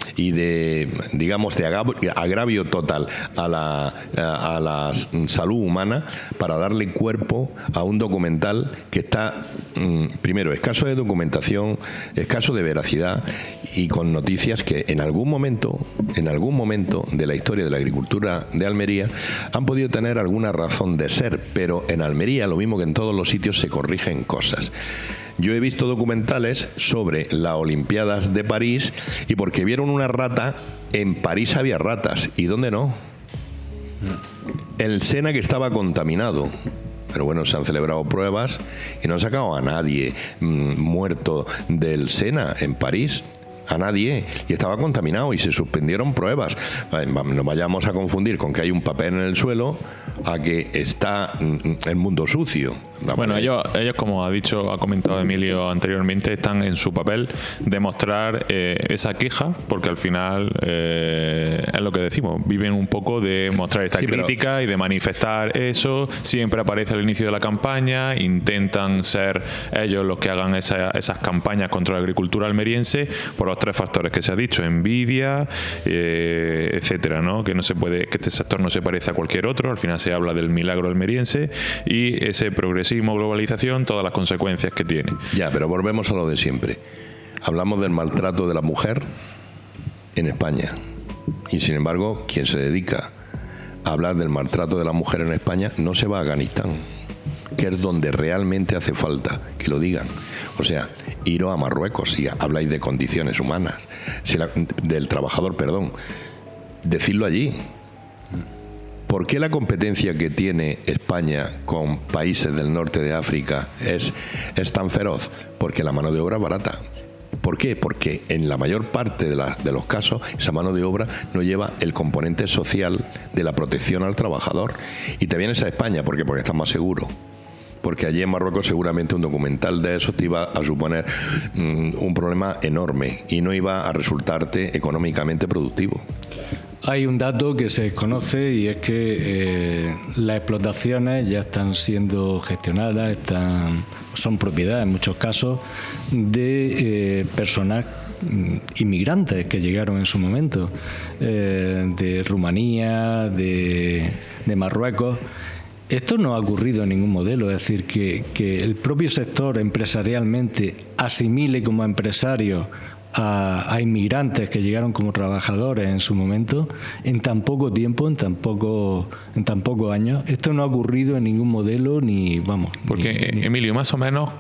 digamos, de agravio total a la salud humana para darle cuerpo a un documental que está, primero, escaso de documentación, escaso de veracidad, y con noticias que en algún momento de la historia de la agricultura de Almería han podido tener alguna razón de ser, pero en Almería, lo mismo que en todos los sitios, se corrigen cosas. Yo he visto documentales sobre las Olimpiadas de París y porque vieron una rata, en París había ratas. ¿Y dónde no? El Sena, que estaba contaminado. Pero bueno, se han celebrado pruebas y no han sacado a nadie muerto del Sena en París. A nadie. Y estaba contaminado y se suspendieron pruebas. No vayamos a confundir con que hay un papel en el suelo a que está el mundo sucio. Bueno, ellos, como ha comentado Emilio anteriormente, están en su papel de mostrar esa queja, porque al final es lo que decimos, viven un poco de mostrar esta crítica y de manifestar eso. Siempre aparece al inicio de la campaña, intentan ser ellos los que hagan esas campañas contra la agricultura almeriense por los tres factores que se ha dicho: envidia, etcétera, ¿no? Que no se puede, que este sector no se parece a cualquier otro. Al final se habla del milagro almeriense y ese progresismo, globalización, todas las consecuencias que tiene. Ya, pero volvemos a lo de siempre. Hablamos del maltrato de la mujer en España y sin embargo quien se dedica a hablar del maltrato de la mujer en España no se va a Afganistán, que es donde realmente hace falta que lo digan. O sea, iros a Marruecos si habláis de condiciones humanas, del trabajador, perdón, decidlo allí. ¿Por qué la competencia que tiene España con países del norte de África es tan feroz? Porque la mano de obra es barata. ¿Por qué? Porque en la mayor parte de los casos esa mano de obra no lleva el componente social de la protección al trabajador. Y te vienes a España porque estás más seguro. Porque allí en Marruecos seguramente un documental de esos te iba a suponer un problema enorme y no iba a resultarte económicamente productivo. Hay un dato que se desconoce y es que las explotaciones ya están siendo gestionadas, son propiedad en muchos casos de personas inmigrantes que llegaron en su momento, de Rumanía, de Marruecos. Esto no ha ocurrido en ningún modelo, es decir, que el propio sector empresarialmente asimile como empresario a inmigrantes que llegaron como trabajadores en su momento, en tan poco tiempo, en tan pocos años. Esto no ha ocurrido en ningún modelo, ni vamos. Porque, Emilio, más o menos,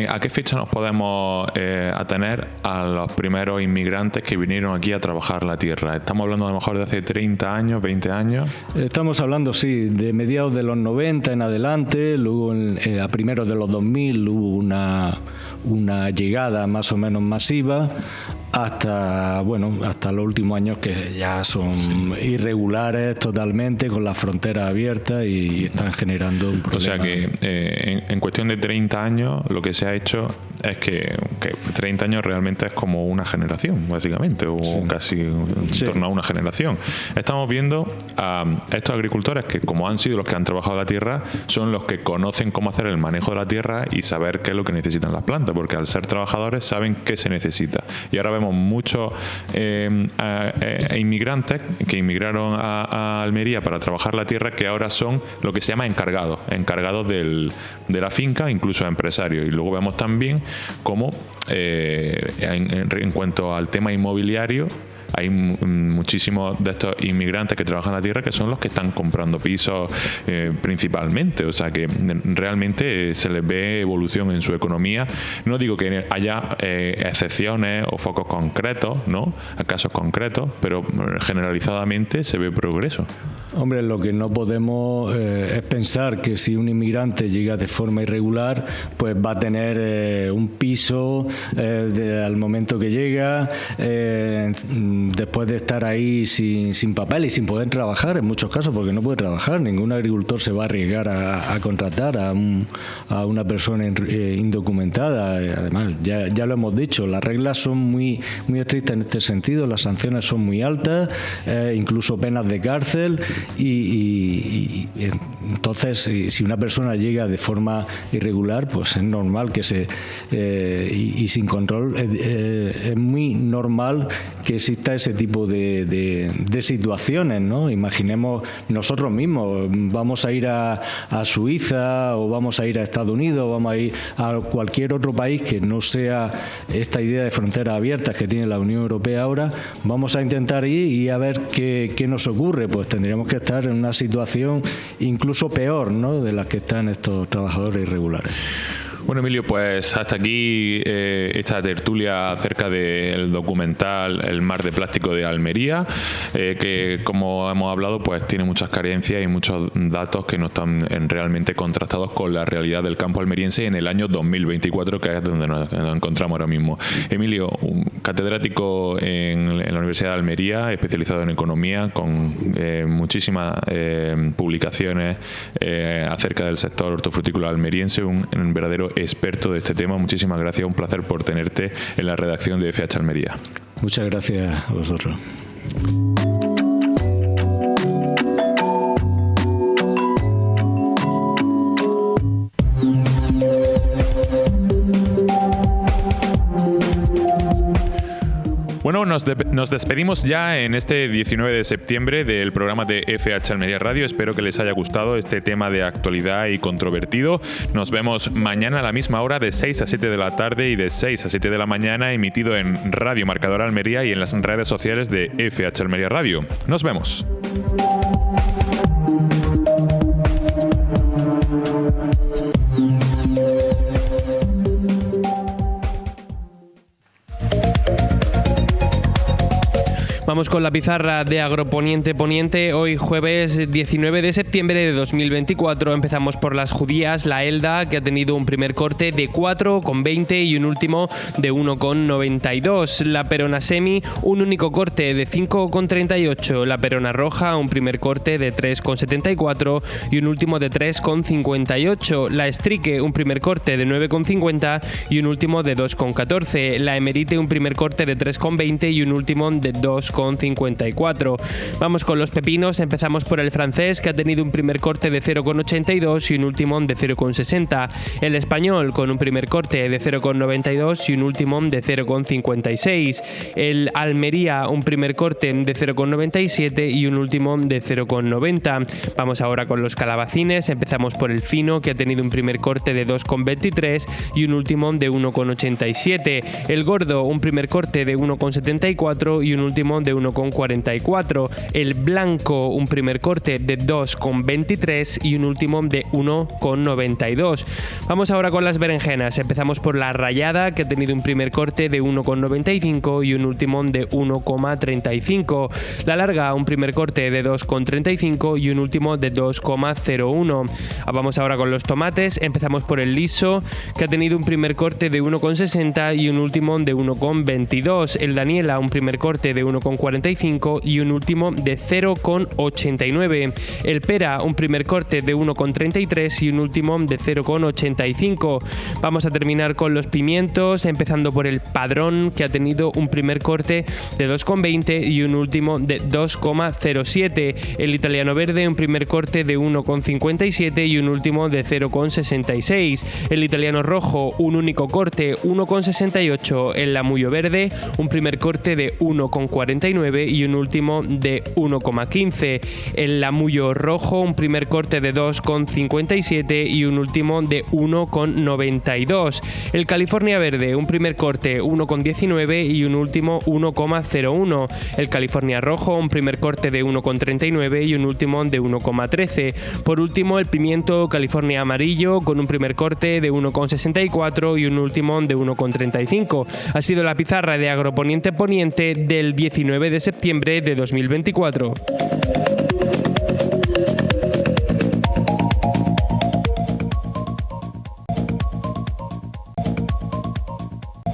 ¿a qué fecha nos podemos atener a los primeros inmigrantes que vinieron aquí a trabajar la tierra? ¿Estamos hablando a lo mejor de hace 30 años, 20 años? Estamos hablando, sí, de mediados de los 90 en adelante. Luego, a primeros de los 2000, hubo una llegada más o menos masiva, hasta los últimos años, que ya son irregulares totalmente, con las fronteras abiertas, y están generando un problema. O sea que en cuestión de 30 años lo que se ha hecho es que 30 años realmente es como una generación, básicamente, o casi en torno a una generación. Estamos viendo a estos agricultores que, como han sido los que han trabajado la tierra, son los que conocen cómo hacer el manejo de la tierra y saber qué es lo que necesitan las plantas, porque al ser trabajadores saben qué se necesita. Y ahora vemos muchos inmigrantes que inmigraron a Almería para trabajar la tierra, que ahora son lo que se llama encargados de la finca, incluso empresarios. Y luego vemos también cómo en cuanto al tema inmobiliario, hay muchísimos de estos inmigrantes que trabajan la tierra que son los que están comprando pisos principalmente. O sea que realmente se les ve evolución en su economía. No digo que haya excepciones o focos concretos, ¿no? Casos concretos, pero generalizadamente se ve progreso. Hombre, lo que no podemos es pensar que si un inmigrante llega de forma irregular, pues va a tener un piso al momento que llega, después de estar ahí sin papel y sin poder trabajar en muchos casos, porque no puede trabajar. Ningún agricultor se va a arriesgar a contratar a una persona indocumentada. Además, ya lo hemos dicho, las reglas son muy, muy estrictas en este sentido, las sanciones son muy altas, incluso penas de cárcel, y entonces si una persona llega de forma irregular, pues es normal que y sin control, es muy normal que exista ese tipo de situaciones, ¿no? Imaginemos nosotros mismos, vamos a ir a Suiza, o vamos a ir a Estados Unidos, o vamos a ir a cualquier otro país que no sea esta idea de fronteras abiertas que tiene la Unión Europea ahora. Vamos a intentar ir y a ver qué nos ocurre. Pues tendríamos que estar en una situación incluso peor, ¿no?, de la que están estos trabajadores irregulares. Bueno, Emilio, pues hasta aquí esta tertulia acerca del documental El mar de plástico de Almería, que, como hemos hablado, pues tiene muchas carencias y muchos datos que no están realmente contrastados con la realidad del campo almeriense en el año 2024, que es donde nos encontramos ahora mismo. Emilio, un catedrático en la Universidad de Almería, especializado en economía, con muchísimas publicaciones acerca del sector hortofrutícola almeriense, un verdadero experto de este tema. Muchísimas gracias, un placer por tenerte en la redacción de FH Almería. Muchas gracias a vosotros. Bueno, nos despedimos ya en este 19 de septiembre del programa de FH Almería Radio. Espero que les haya gustado este tema de actualidad y controvertido. Nos vemos mañana a la misma hora, de 6 a 7 de la tarde y de 6 a 7 de la mañana, emitido en Radio Marcador Almería y en las redes sociales de FH Almería Radio. Nos vemos. Vamos con la pizarra de Agroponiente Poniente. Hoy jueves 19 de septiembre de 2024 empezamos por las judías, la Elda, que ha tenido un primer corte de 4,20 y un último de 1,92. La Perona Semi, un único corte de 5,38. La Perona Roja, un primer corte de 3,74 y un último de 3,58. La Estrique, un primer corte de 9,50 y un último de 2,14. La Emerite, un primer corte de 3,20 y un último de 2,14. 0,54. Vamos con los pepinos, empezamos por el francés, que ha tenido un primer corte de 0,82 y un último de 0,60. El español con un primer corte de 0,92 y un último de 0,56. El Almería un primer corte de 0,97 y un último de 0,90. Vamos ahora con los calabacines, empezamos por el fino, que ha tenido un primer corte de 2,23 y un último de 1,87. El gordo un primer corte de 1,74 y un último de 1,44. El blanco un primer corte de 2,23 y un último de 1,92. Vamos ahora con las berenjenas, empezamos por la rallada, que ha tenido un primer corte de 1,95 y un último de 1,35. La larga un primer corte de 2,35 y un último de 2,01. Vamos ahora con los tomates, empezamos por el liso, que ha tenido un primer corte de 1,60 y un último de 1,22. El Daniela un primer corte de 1,45 y un último de 0,89. El pera un primer corte de 1,33 y un último de 0,85. Vamos a terminar con los pimientos, empezando por el padrón, que ha tenido un primer corte de 2,20 y un último de 2,07. El italiano verde un primer corte de 1,57 y un último de 0,66. El italiano rojo un único corte 1,68. El lamuyo verde un primer corte de 1,49 y un último de 1,15. El lamuyo rojo un primer corte de 2,57 y un último de 1,92. El California verde un primer corte 1,19 y un último 1,01. El California rojo un primer corte de 1,39 y un último de 1,13. Por último, el pimiento California amarillo con un primer corte de 1,64 y un último de 1,35. Ha sido la pizarra de Agroponiente Poniente del 19 de septiembre de 2024.